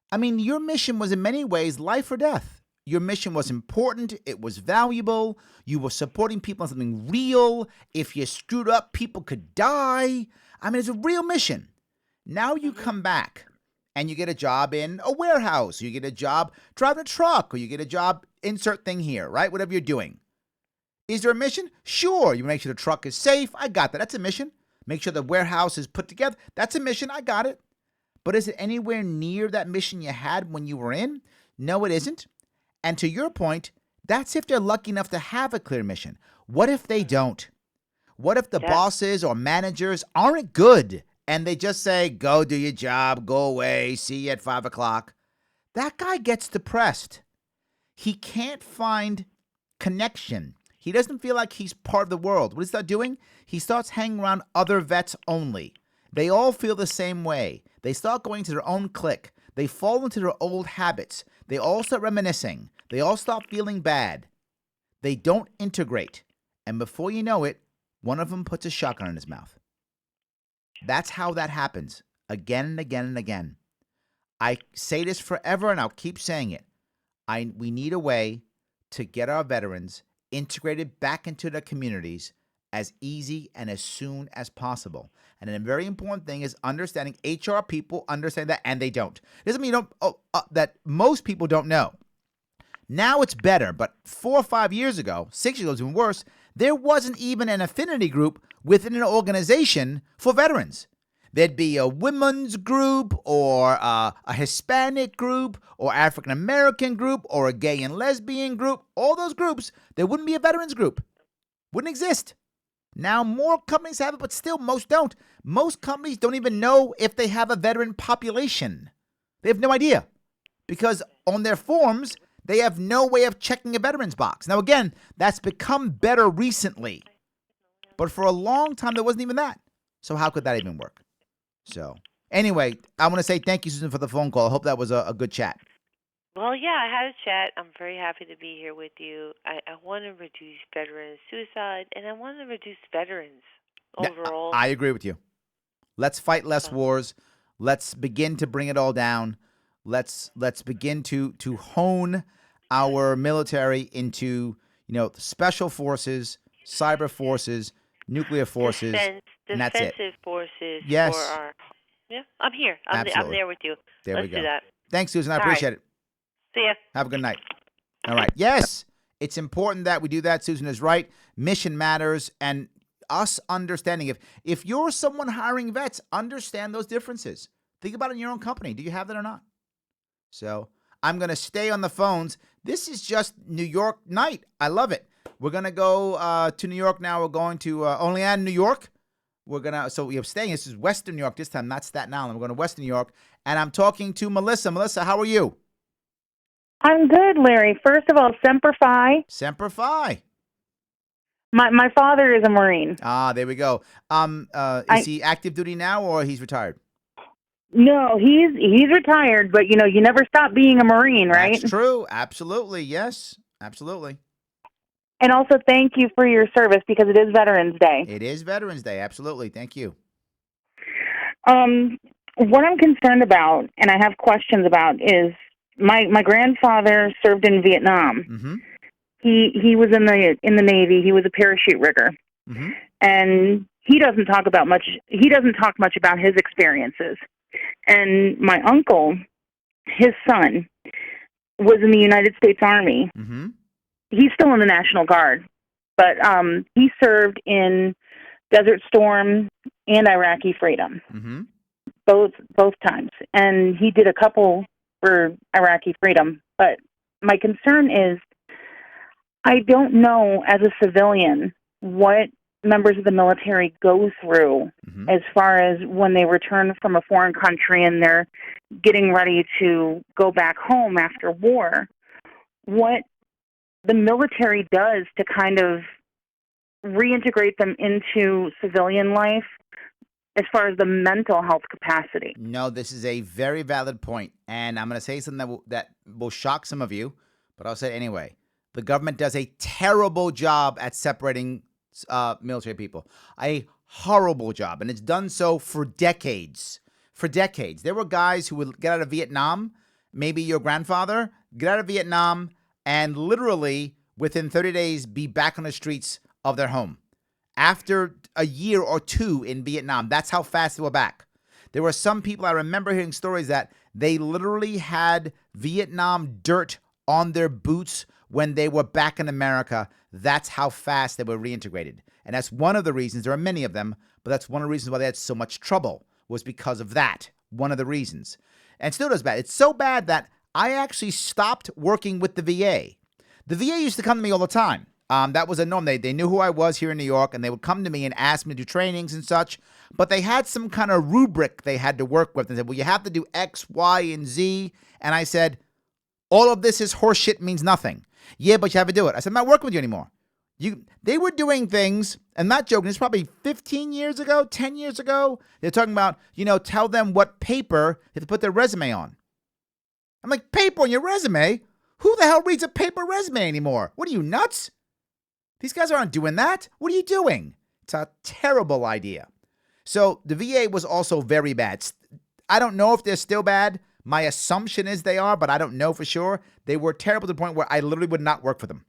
I mean, your mission was in many ways life or death. Your mission was important. It was valuable. You were supporting people on something real. If you screwed up, people could die. I mean, it's a real mission. Now you come back and you get a job in a warehouse. You get a job driving a truck, or you get a job, insert thing here, right? Whatever you're doing. Is there a mission? Sure. You make sure the truck is safe. I got that. That's a mission. Make sure the warehouse is put together. That's a mission. I got it. But is it anywhere near that mission you had when you were in? No, it isn't. And to your point, that's if they're lucky enough to have a clear mission. What if they don't? What if the bosses or managers aren't good and they just say, go do your job, go away, see you at 5 o'clock? That guy gets depressed. He can't find connection. He doesn't feel like he's part of the world. What does he start doing? He starts hanging around other vets only. They all feel the same way. They start going to their own clique. They fall into their old habits. They all start reminiscing. They all stop feeling bad. They don't integrate. And before you know it, one of them puts a shotgun in his mouth. That's how that happens, again and again and again. I say this forever, and I'll keep saying it. We need a way to get our veterans integrated back into their communities as easy and as soon as possible. And a very important thing is understanding HR people understand that, and they don't. It doesn't mean that most people don't know. Now it's better, but 4 or 5 years ago, 6 years ago, it was even worse. There wasn't even an affinity group within an organization for veterans. There'd be a women's group, or a Hispanic group, or African American group, or a gay and lesbian group. All those groups, there wouldn't be a veterans group. Wouldn't exist. Now more companies have it, but still most don't. Most companies don't even know if they have a veteran population. They have no idea, because on their forms, they have no way of checking a veterans box. Now, again, that's become better recently, but for a long time, there wasn't even that. So how could that even work? So anyway, I want to say thank you, Susan, for the phone call. I hope that was a good chat. Well, yeah, I had a chat. I'm very happy to be here with you. I want to reduce veteran suicide, and I want to reduce veterans overall. I agree with you. Let's fight less wars. Let's begin to bring it all down. Let's begin to hone our military into special forces, cyber forces, nuclear forces, and that's it. Defensive forces. Yes. Yeah, I'm here. I'm there with you. There Let's we go. do that. Thanks, Susan. I appreciate it. See ya. Have a good night. All right. Yes, it's important that we do that. Susan is right. Mission matters, and us understanding. If you're someone hiring vets, understand those differences. Think about it in your own company. Do you have that or not? So I'm going to stay on the phones. This is just New York night. I love it. We're going to go to New York now. We're going to Olean, New York. So we're staying. This is Western New York this time, not Staten Island. We're going to Western New York. And I'm talking to Melissa. Melissa, how are you? I'm good, Larry. First of all, Semper Fi. Semper Fi. My father is a Marine. Ah, there we go. Is he active duty now or he's retired? No, he's retired, but you never stop being a Marine, right? That's true. Absolutely. Yes. Absolutely. And also thank you for your service because it is Veterans Day. It is Veterans Day. Absolutely. Thank you. What I'm concerned about and I have questions about is my grandfather served in Vietnam. Mm-hmm. He was in the Navy. He was a parachute rigger. Mm-hmm. And he doesn't talk much about his experiences. And my uncle, his son, was in the United States Army. Mm-hmm. He's still in the National Guard, but he served in Desert Storm and Iraqi Freedom, Mm-hmm. both times. And he did a couple for Iraqi Freedom. But my concern is I don't know as a civilian what members of the military go through Mm-hmm. as far as when they return from a foreign country and they're getting ready to go back home after war. What the military does to kind of reintegrate them into civilian life as far as the mental health capacity. No, this is a very valid point, and I'm going to say something that will shock some of you, but I'll say it anyway. The government does a terrible job at separating military people. A horrible job, and it's done so for decades. For decades. There were guys who would get out of Vietnam, maybe your grandfather, get out of Vietnam, and literally within 30 days be back on the streets of their home. After a year or two in Vietnam, that's how fast they were back. There were some people, I remember hearing stories that they literally had Vietnam dirt on their boots when they were back in America. That's how fast they were reintegrated. And that's one of the reasons, there are many of them, but that's one of the reasons why they had so much trouble, was because of that. One of the reasons. And still does bad. It's so bad that I actually stopped working with the VA. The VA used to come to me all the time. That was a norm. They knew who I was here in New York, and they would come to me and ask me to do trainings and such. But they had some kind of rubric they had to work with. They said, well, you have to do X, Y, and Z. And I said, all of this is horseshit, means nothing. Yeah, but you have to do it. I said, I'm not working with you anymore. They were doing things, I'm not joking, it's probably 15 years ago, 10 years ago. They're talking about, tell them what paper they have to put their resume on. I'm like, paper on your resume? Who the hell reads a paper resume anymore? What are you, nuts? These guys aren't doing that. What are you doing? It's a terrible idea. So the VA was also very bad. I don't know if they're still bad. My assumption is they are, but I don't know for sure. They were terrible to the point where I literally would not work for them.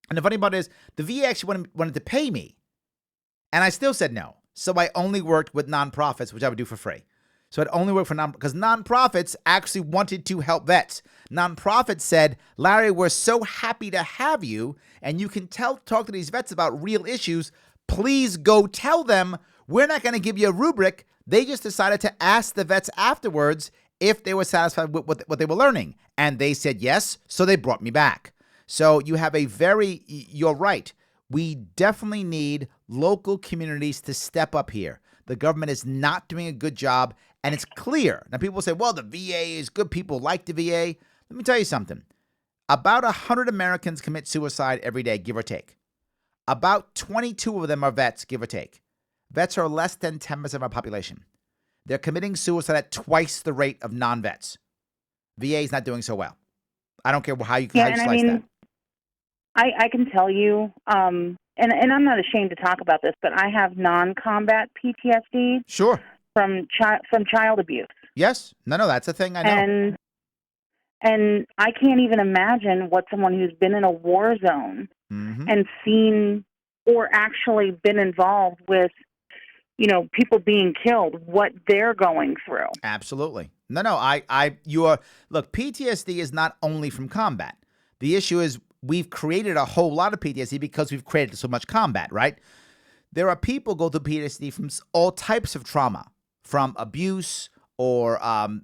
And the funny part is, the VA actually wanted to pay me. And I still said no. So I only worked with nonprofits, which I would do for free. So I'd only work for because nonprofits actually wanted to help vets. Nonprofits said, Larry, we're so happy to have you, and you can talk to these vets about real issues. Please go tell them we're not going to give you a rubric. They just decided to ask the vets afterwards if they were satisfied with what they were learning. And they said yes, so they brought me back. So you have you're right. We definitely need local communities to step up here. The government is not doing a good job, and it's clear. Now, people say, well, the VA is good. People like the VA. Let me tell you something. About 100 Americans commit suicide every day, give or take. About 22 of them are vets, give or take. Vets are less than 10% of our population. They're committing suicide at twice the rate of non-vets. VA is not doing so well. I don't care how you slice that. I can tell you, and I'm not ashamed to talk about this, but I have non-combat PTSD. Sure. From child abuse. Yes. No, that's a thing I know. And I can't even imagine what someone who's been in a war zone and seen or actually been involved with, people being killed, what they're going through. Absolutely. No, look, PTSD is not only from combat. The issue is we've created a whole lot of PTSD because we've created so much combat, right? There are people who go through PTSD from all types of trauma, from abuse or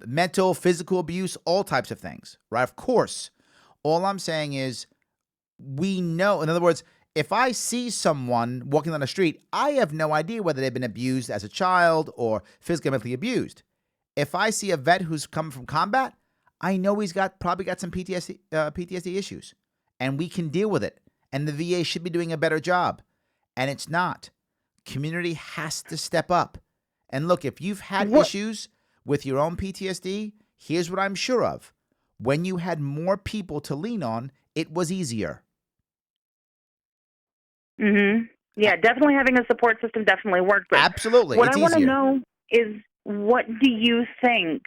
mental, physical abuse, all types of things, right? Of course. All I'm saying is we know, in other words, if I see someone walking down the street, I have no idea whether they've been abused as a child or physically or mentally abused. If I see a vet who's come from combat, I know he's probably got some PTSD issues, and we can deal with it. And the VA should be doing a better job. And it's not. Community has to step up. And look, if you've had What? issues with your own PTSD, here's what I'm sure of. When you had more people to lean on, it was easier. Mhm. Yeah, definitely having a support system definitely works. But Absolutely. what It's I want to easier. know is, what do you think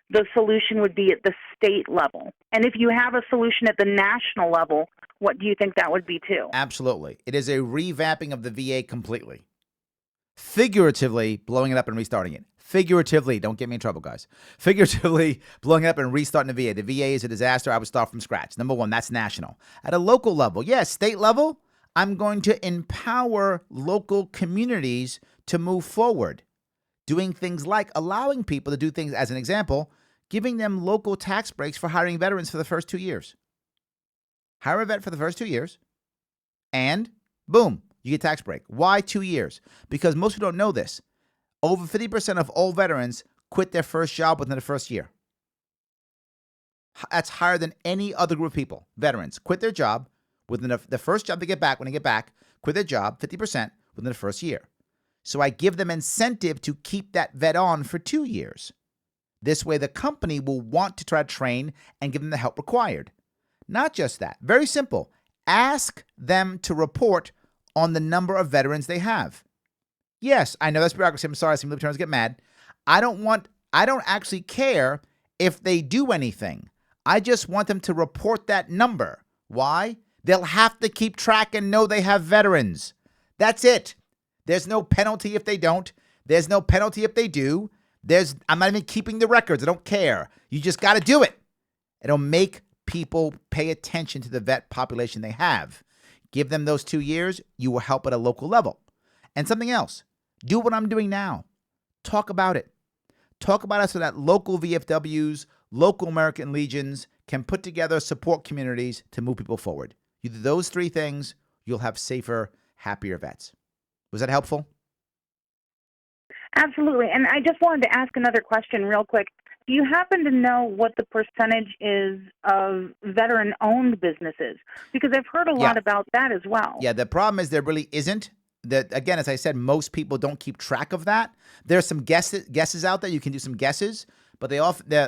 the solution would be at the state level? And if you have a solution at the national level, what do you think that would be too? Absolutely. It is a revamping of the VA completely. Figuratively, blowing it up and restarting it. Figuratively, don't get me in trouble, guys. Figuratively, blowing it up and restarting the VA. The VA is a disaster. I would start from scratch. Number one, that's national. At a local level, yes, state level, I'm going to empower local communities to move forward, doing things like allowing people to do things, as an example, giving them local tax breaks for hiring veterans for the first 2 years. Hire a vet for the first 2 years, and boom, you get tax break. Why 2 years? Because most people don't know this. Over 50% of all veterans quit their first job within the first year. That's higher than any other group of people. Veterans quit their job within the first job they get back. When they get back, quit their job 50% within the first year. So I give them incentive to keep that vet on for 2 years. This way, the company will want to try to train and give them the help required. Not just that. Very simple. Ask them to report on the number of veterans they have. Yes, I know that's bureaucracy. I'm sorry, some libertarians get mad. I don't actually care if they do anything. I just want them to report that number. Why? They'll have to keep track and know they have veterans. That's it. There's no penalty if they don't. There's no penalty if they do. I'm not even keeping the records. I don't care. You just got to do it. It'll make people pay attention to the vet population they have. Give them those 2 years. You will help at a local level. And something else. Do what I'm doing now. Talk about it. Talk about it so that local VFWs, local American Legions can put together support communities to move people forward. You do those 3 things, you'll have safer, happier vets. Was that helpful? Absolutely. And I just wanted to ask another question real quick. Do you happen to know what the percentage is of veteran-owned businesses? Because I've heard a lot about that as well. Yeah, the problem is there really isn't. That, again, as I said, most people don't keep track of that. There's some guesses out there. You can do some guesses, but the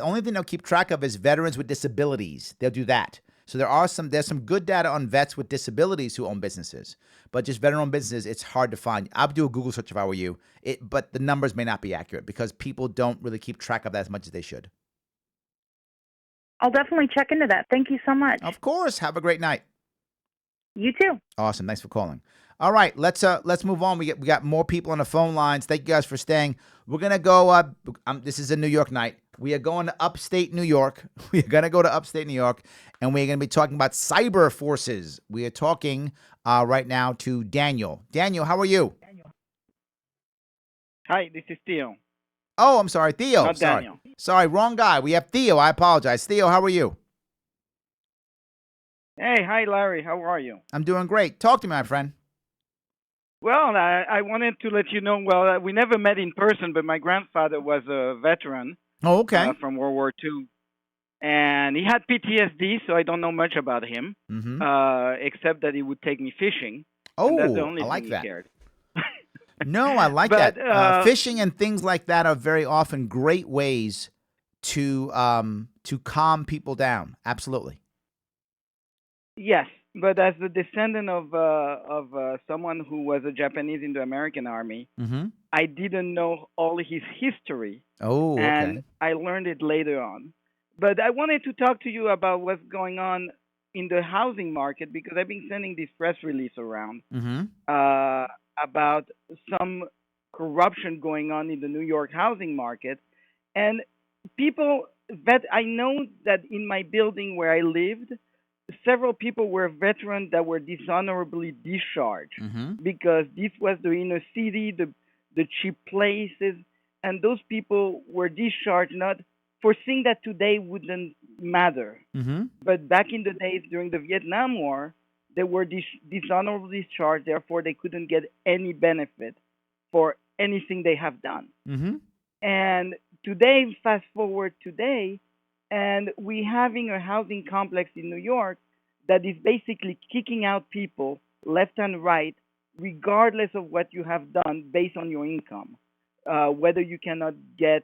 only thing they'll keep track of is veterans with disabilities. They'll do that. So there's some good data on vets with disabilities who own businesses, but just veteran-owned businesses, it's hard to find. I'll do a Google search if I were you. But the numbers may not be accurate because people don't really keep track of that as much as they should. I'll definitely check into that. Thank you so much. Of course. Have a great night. You too. Awesome. Thanks for calling. All right, let's move on. We got more people on the phone lines. Thank you guys for staying. We're gonna go. This is a New York night. We are going to upstate New York. We are gonna go to upstate New York, and we're gonna be talking about cyber forces. We are talking right now to Daniel. Daniel, how are you? Hi, this is Theo. Oh, I'm sorry, Theo. Not Daniel. Sorry, wrong guy. We have Theo. I apologize. Theo, how are you? Hey, hi, Larry. How are you? I'm doing great. Talk to me, my friend. Well, I wanted to let you know, we never met in person, but my grandfather was a veteran Oh, okay. from World War II. And he had PTSD, so I don't know much about him, except that he would take me fishing. And that's the only I like thing that. he cared. No, I like But, that. Fishing and things like that are very often great ways to calm people down. Absolutely. Yes, but as the descendant of someone who was a Japanese in the American Army, I didn't know all his history. Oh, okay. And I learned it later on. But I wanted to talk to you about what's going on in the housing market because I've been sending this press release around about some corruption going on in the New York housing market. And I know that in my building where I lived, several people were veterans that were dishonorably discharged because this was the inner city, the cheap places, and those people were discharged not foreseeing that today wouldn't matter. But back in the days during the Vietnam War, they were dishonorably discharged, therefore they couldn't get any benefit for anything they have done. And today, fast forward today, and we're having a housing complex in New York that is basically kicking out people left and right regardless of what you have done based on your income. Whether you cannot get,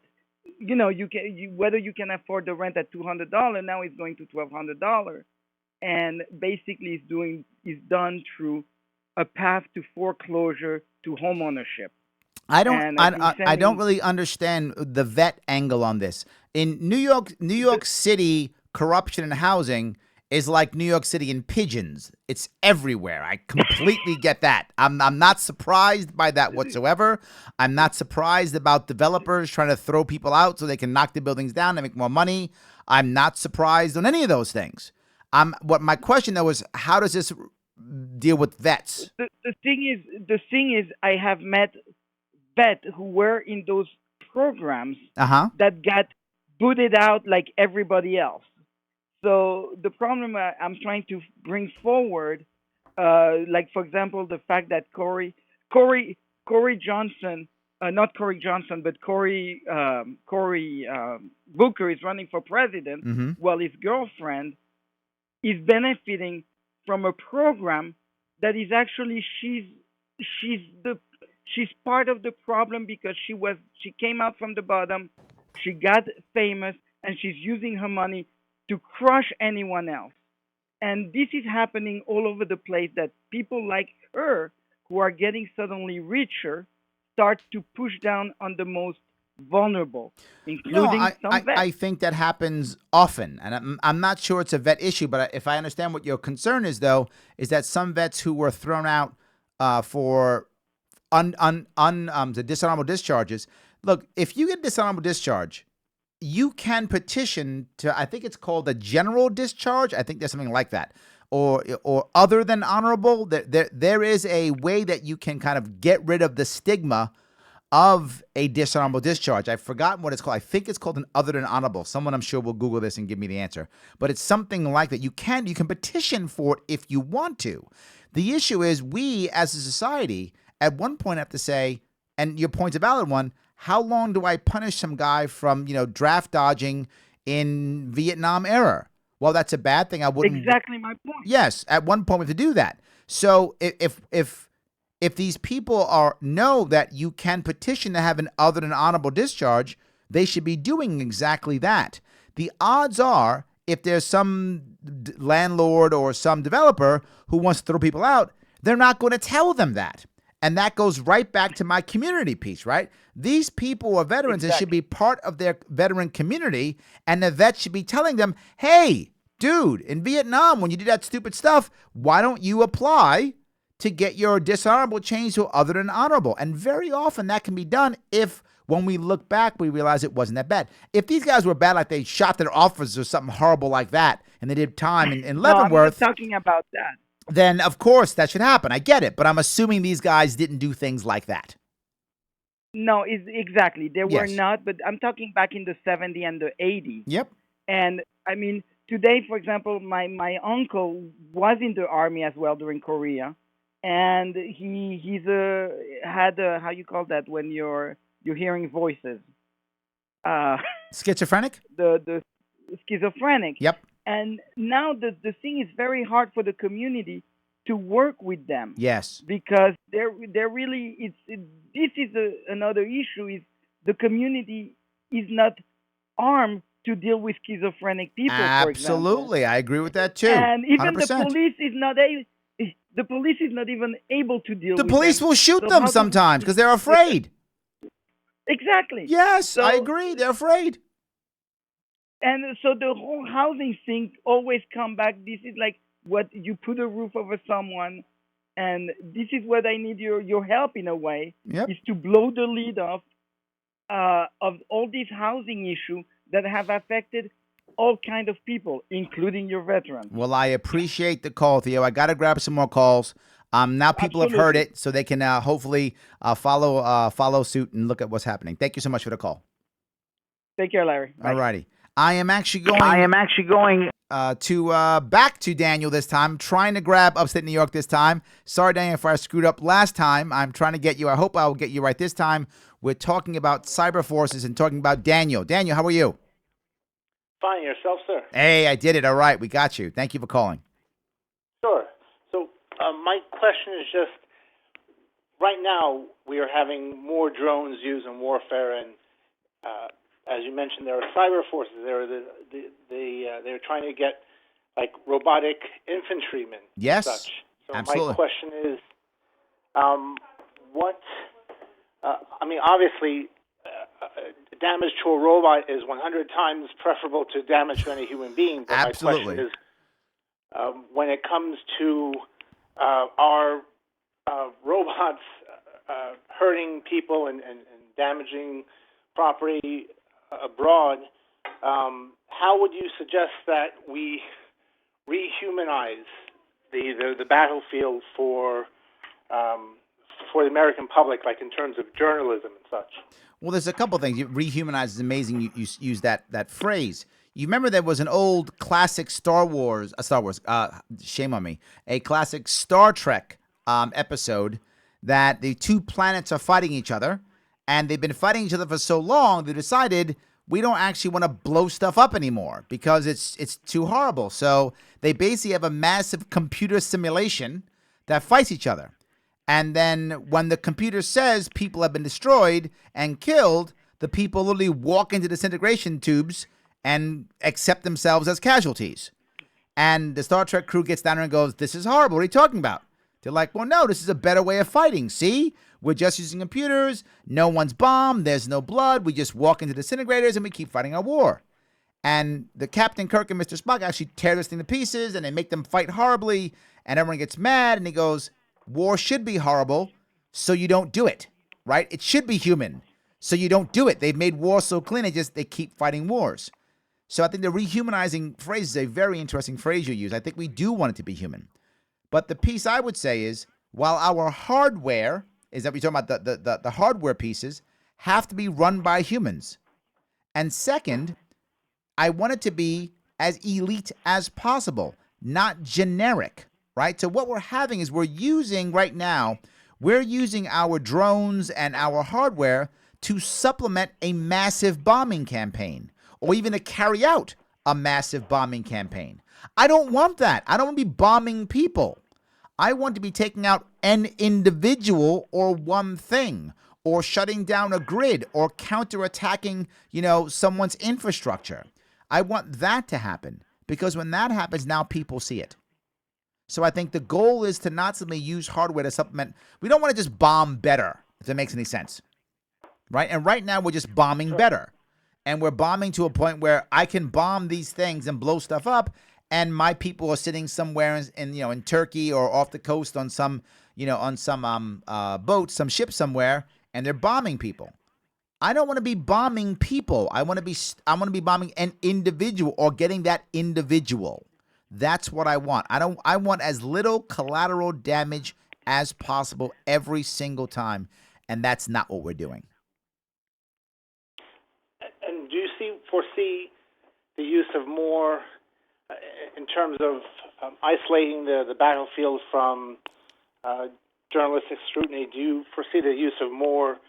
whether you can afford the rent at $200, now it's going to $1,200, and basically is done through a path to foreclosure to homeownership. And I don't really understand the vet angle on this. In New York City, corruption in housing is like New York City in pigeons. It's everywhere. I completely get that. I'm not surprised by that whatsoever. I'm not surprised about developers trying to throw people out so they can knock the buildings down and make more money. I'm not surprised on any of those things. What my question though is, how does this deal with vets? The thing is, I have met vets who were in those programs that got booted out like everybody else. So the problem I'm trying to bring forward, like for example, the fact that Corey Johnson, not Corey Johnson, but Cory Booker is running for president, while his girlfriend is benefiting from a program that is actually she's part of the problem because she came out from the bottom, she got famous, and she's using her money to crush anyone else. And this is happening all over the place, that people like her who are getting suddenly richer start to push down on the most vulnerable, including some vets. I think that happens often, and I'm not sure it's a vet issue, but if I understand what your concern is, though, is that some vets who were thrown out for the dishonorable discharges. Look, if you get dishonorable discharge, you can petition to, I think it's called a general discharge. I think there's something like that, or other than honorable. There is a way that you can kind of get rid of the stigma of a dishonorable discharge. I've forgotten what it's called. I think it's called an other than honorable. Someone I'm sure will Google this and give me the answer. But it's something like that. You can petition for it if you want to. The issue is we as a society at one point have to say, and your point's a valid one, how long do I punish some guy from, draft dodging in Vietnam era? Well, that's a bad thing. I wouldn't. Exactly my point. Yes, at one point we have to do that. So if these people know that you can petition to have an other than honorable discharge, they should be doing exactly that. The odds are, if there's some landlord or some developer who wants to throw people out, they're not going to tell them that. And that goes right back to my community piece, right? These people are veterans and should be part of their veteran community, and the vet should be telling them, hey, dude, in Vietnam, when you did that stupid stuff, why don't you apply to get your dishonorable changed to other than honorable? And very often that can be done if, when we look back, we realize it wasn't that bad. If these guys were bad, like they shot their officers or something horrible like that, and they did time in Leavenworth. No, I'm not talking about that. Then, of course, that should happen. I get it. But I'm assuming these guys didn't do things like that. No, exactly. They were not. But I'm talking back in the 70s and the 80s. Yep. And, I mean, today, for example, my uncle was in the Army as well during Korea. And he had how you call that when you're hearing voices? Schizophrenic? The schizophrenic. Yep. And now the thing is very hard for the community to work with them. Yes. Because they're really this is another issue, is the community is not armed to deal with schizophrenic people. Absolutely, for example. I agree with that too. And even 100%. the police is not even able to deal with them. The police will shoot them sometimes because they're afraid. Exactly. Yes, I agree. They're afraid. And so the whole housing thing always come back. This is like what you put a roof over someone, and this is what I need your help in a way, is to blow the lid off of all these housing issues that have affected all kinds of people, including your veterans. Well, I appreciate the call, Theo. I got to grab some more calls. Now people have heard it, so they can hopefully follow suit and look at what's happening. Thank you so much for the call. Take care, Larry. Bye. All righty. I am actually going back to Daniel this time. Trying to grab upstate New York this time. Sorry, Daniel, if I screwed up last time. I'm trying to get you. I hope I will get you right this time. We're talking about cyber forces and talking about Daniel. Daniel, how are you? Fine. Yourself, sir? Hey, I did it. All right. We got you. Thank you for calling. Sure. So my question is just, right now we are having more drones used in warfare, and as you mentioned, there are cyber forces. They're trying to get like robotic infantrymen and Yes, such. So absolutely. my question is, what? I mean, obviously, damage to a robot is 100 times preferable to damage to any human being. But Absolutely. my question is, when it comes to our robots hurting people and damaging property abroad, how would you suggest that we rehumanize the battlefield for the American public, like in terms of journalism and such? Well, there's a couple things. Rehumanize is amazing. You use that phrase. You remember there was an old classic shame on me, a classic Star Trek episode that the two planets are fighting each other, and they've been fighting each other for so long, they decided we don't actually want to blow stuff up anymore because it's too horrible. So they basically have a massive computer simulation that fights each other. And then when the computer says people have been destroyed and killed, the people literally walk into disintegration tubes and accept themselves as casualties. And the Star Trek crew gets down there and goes, "This is horrible. What are you talking about?" They're like, "Well, no, this is a better way of fighting. See? We're just using computers. No one's bombed. There's no blood. We just walk into disintegrators and we keep fighting our war." And the Captain Kirk and Mr. Spock actually tear this thing to pieces and they make them fight horribly. And everyone gets mad and he goes, "War should be horrible, so you don't do it, right? It should be human, so you don't do it. They've made war so clean, they keep fighting wars." So I think the rehumanizing phrase is a very interesting phrase you use. I think we do want it to be human. But the piece I would say is, while our hardware, is that we're talking about the hardware pieces, have to be run by humans. And second, I want it to be as elite as possible, not generic. Right? So what we're having is we're using our drones and our hardware to supplement a massive bombing campaign or even to carry out a massive bombing campaign. I don't want that. I don't want to be bombing people. I want to be taking out an individual or one thing or shutting down a grid or counterattacking, someone's infrastructure. I want that to happen because when that happens, now people see it. So I think the goal is to not simply use hardware to supplement. We don't want to just bomb better, if that makes any sense, right? And right now we're just bombing better. And we're bombing to a point where I can bomb these things and blow stuff up, and my people are sitting somewhere in Turkey or off the coast on some boat, some ship somewhere, and they're bombing people. I don't want to be bombing people. I want to be bombing an individual or getting that individual. That's what I want. I want as little collateral damage as possible every single time, and that's not what we're doing. And do you foresee the use of more in terms of isolating the battlefield from journalistic scrutiny? Do you foresee the use of more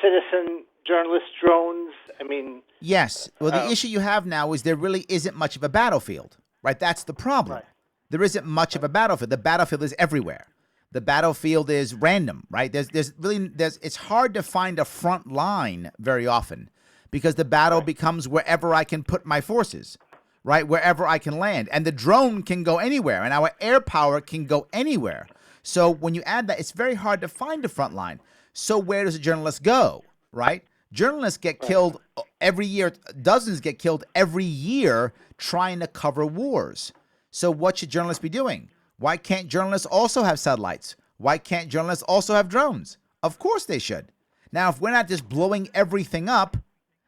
citizen journalist drones? I mean, yes. Well, the issue you have now is there really isn't much of a battlefield, right? That's the problem. Right. There isn't much of a battlefield. The battlefield is everywhere. The battlefield is random, right? It's hard to find a front line very often because the battle becomes wherever I can put my forces, right? Wherever I can land. And the drone can go anywhere, and our air power can go anywhere. So when you add that, it's very hard to find a front line. So where does a journalist go, right? Journalists get killed every year. Dozens get killed every year trying to cover wars. So what should journalists be doing? Why can't journalists also have satellites? Why can't journalists also have drones? Of course they should. Now, if we're not just blowing everything up,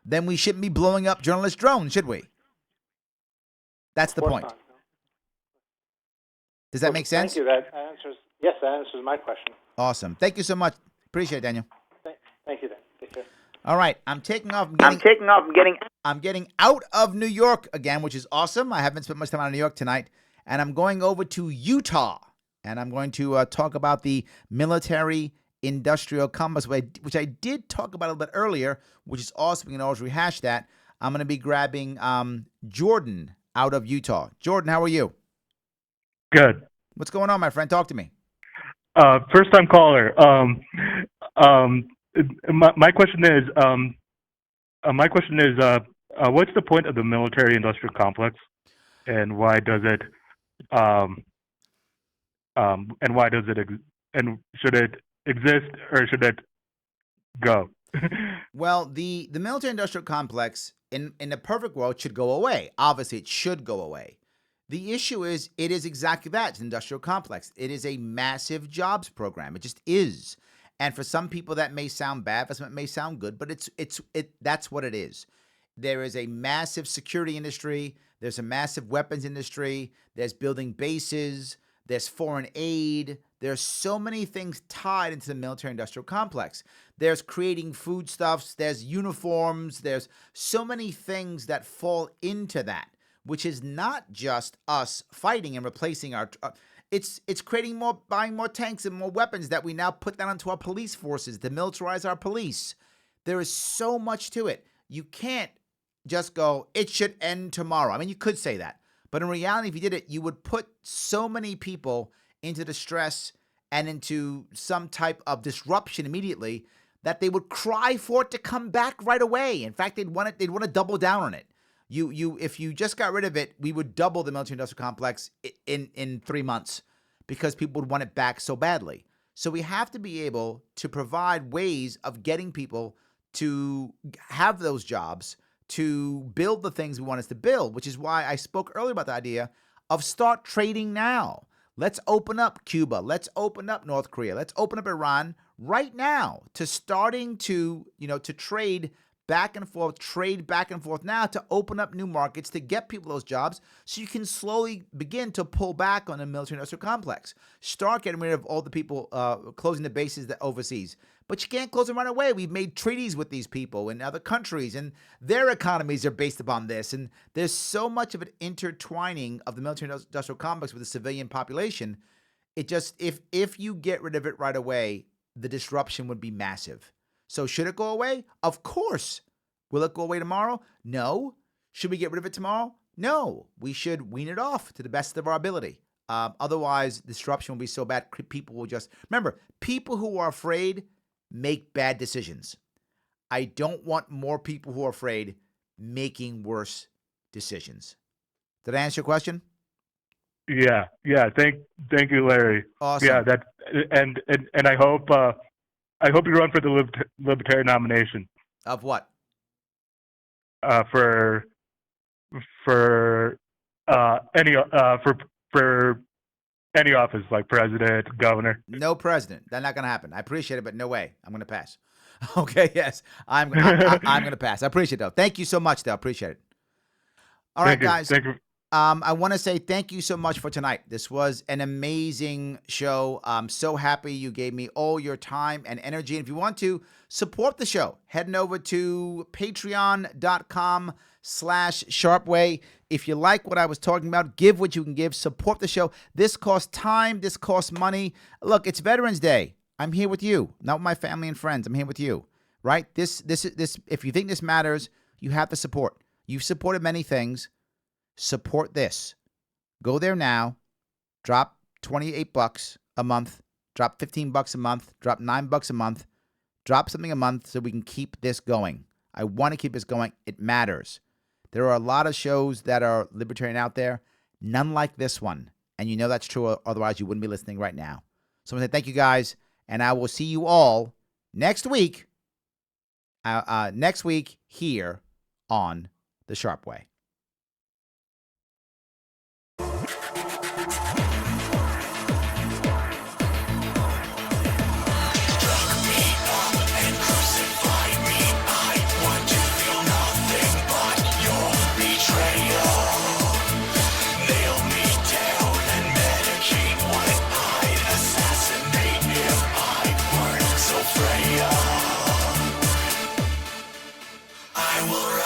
then we shouldn't be blowing up journalist drones, should we? That's the point. Not. Does that make sense? Thank you. That answers my question. Awesome. Thank you so much. Appreciate it, Daniel. Thank you, Dan. Take care. All right, I'm taking off. I'm getting out of New York again, which is awesome. I haven't spent much time out of New York tonight, and I'm going over to Utah, and I'm going to talk about the military-industrial complex, which I did talk about a little bit earlier, which is awesome. We can always rehash that. I'm going to be grabbing Jordan out of Utah. Jordan, how are you? Good. What's going on, my friend? Talk to me. First time caller. My question is, what's the point of the military-industrial complex, and why does it, and should it exist or should it go? Well, the military-industrial complex in a perfect world should go away. Obviously, it should go away. The issue is, it is exactly that. It's an industrial complex. It is a massive jobs program. It just is. And for some people, that may sound bad. For some, it may sound good. But that's what it is. There is a massive security industry. There's a massive weapons industry. There's building bases. There's foreign aid. There's so many things tied into the military-industrial complex. There's creating foodstuffs. There's uniforms. There's so many things that fall into that, which is not just us fighting and replacing our. It's creating more, buying more tanks and more weapons that we now put down into our police forces to militarize our police. There is so much to it. You can't just go, it should end tomorrow. I mean, you could say that, but in reality, if you did it, you would put so many people into distress and into some type of disruption immediately that they would cry for it to come back right away. In fact, they'd want to double down on it. If you just got rid of it, we would double the military-industrial complex in 3 months because people would want it back so badly. So we have to be able to provide ways of getting people to have those jobs, to build the things we want us to build, which is why I spoke earlier about the idea of start trading now. Let's open up Cuba. Let's open up North Korea. Let's open up Iran right now to starting to trade back and forth now to open up new markets, to get people those jobs so you can slowly begin to pull back on the military-industrial complex. Start getting rid of all the people closing the bases that overseas. But you can't close them right away. We've made treaties with these people in other countries, and their economies are based upon this. And there's so much of an intertwining of the military-industrial complex with the civilian population. It just, if you get rid of it right away, the disruption would be massive. So should it go away? Of course. Will it go away tomorrow? No. Should we get rid of it tomorrow? No. We should wean it off to the best of our ability. Otherwise, disruption will be so bad, people will just... Remember, people who are afraid make bad decisions. I don't want more people who are afraid making worse decisions. Did I answer your question? Yeah. Thank you, Larry. Awesome. Yeah, and I hope you run for the Libertarian nomination. Of what? For any office, like president, governor. No president. That's not going to happen. I appreciate it, but no way. I'm going to pass. Okay, yes. I'm going to pass. I appreciate it, though. Thank you so much, though. I appreciate it. All right, guys. Thank you. I want to say thank you so much for tonight. This was an amazing show. I'm so happy you gave me all your time and energy. And if you want to support the show, heading over to patreon.com/Sharpeway. If you like what I was talking about, give what you can give. Support the show. This costs time. This costs money. Look, it's Veterans Day. I'm here with you, not with my family and friends. I'm here with you, right? This. If you think this matters, you have to support. You've supported many things. Support this. Go there now. Drop $28 a month. Drop $15 a month. Drop $9 a month. Drop something a month so we can keep this going. I want to keep this going. It matters. There are a lot of shows that are libertarian out there. None like this one. And you know that's true. Otherwise, you wouldn't be listening right now. So I'm going to say thank you, guys. And I will see you all next week. Next week here on The Sharpe Way. I will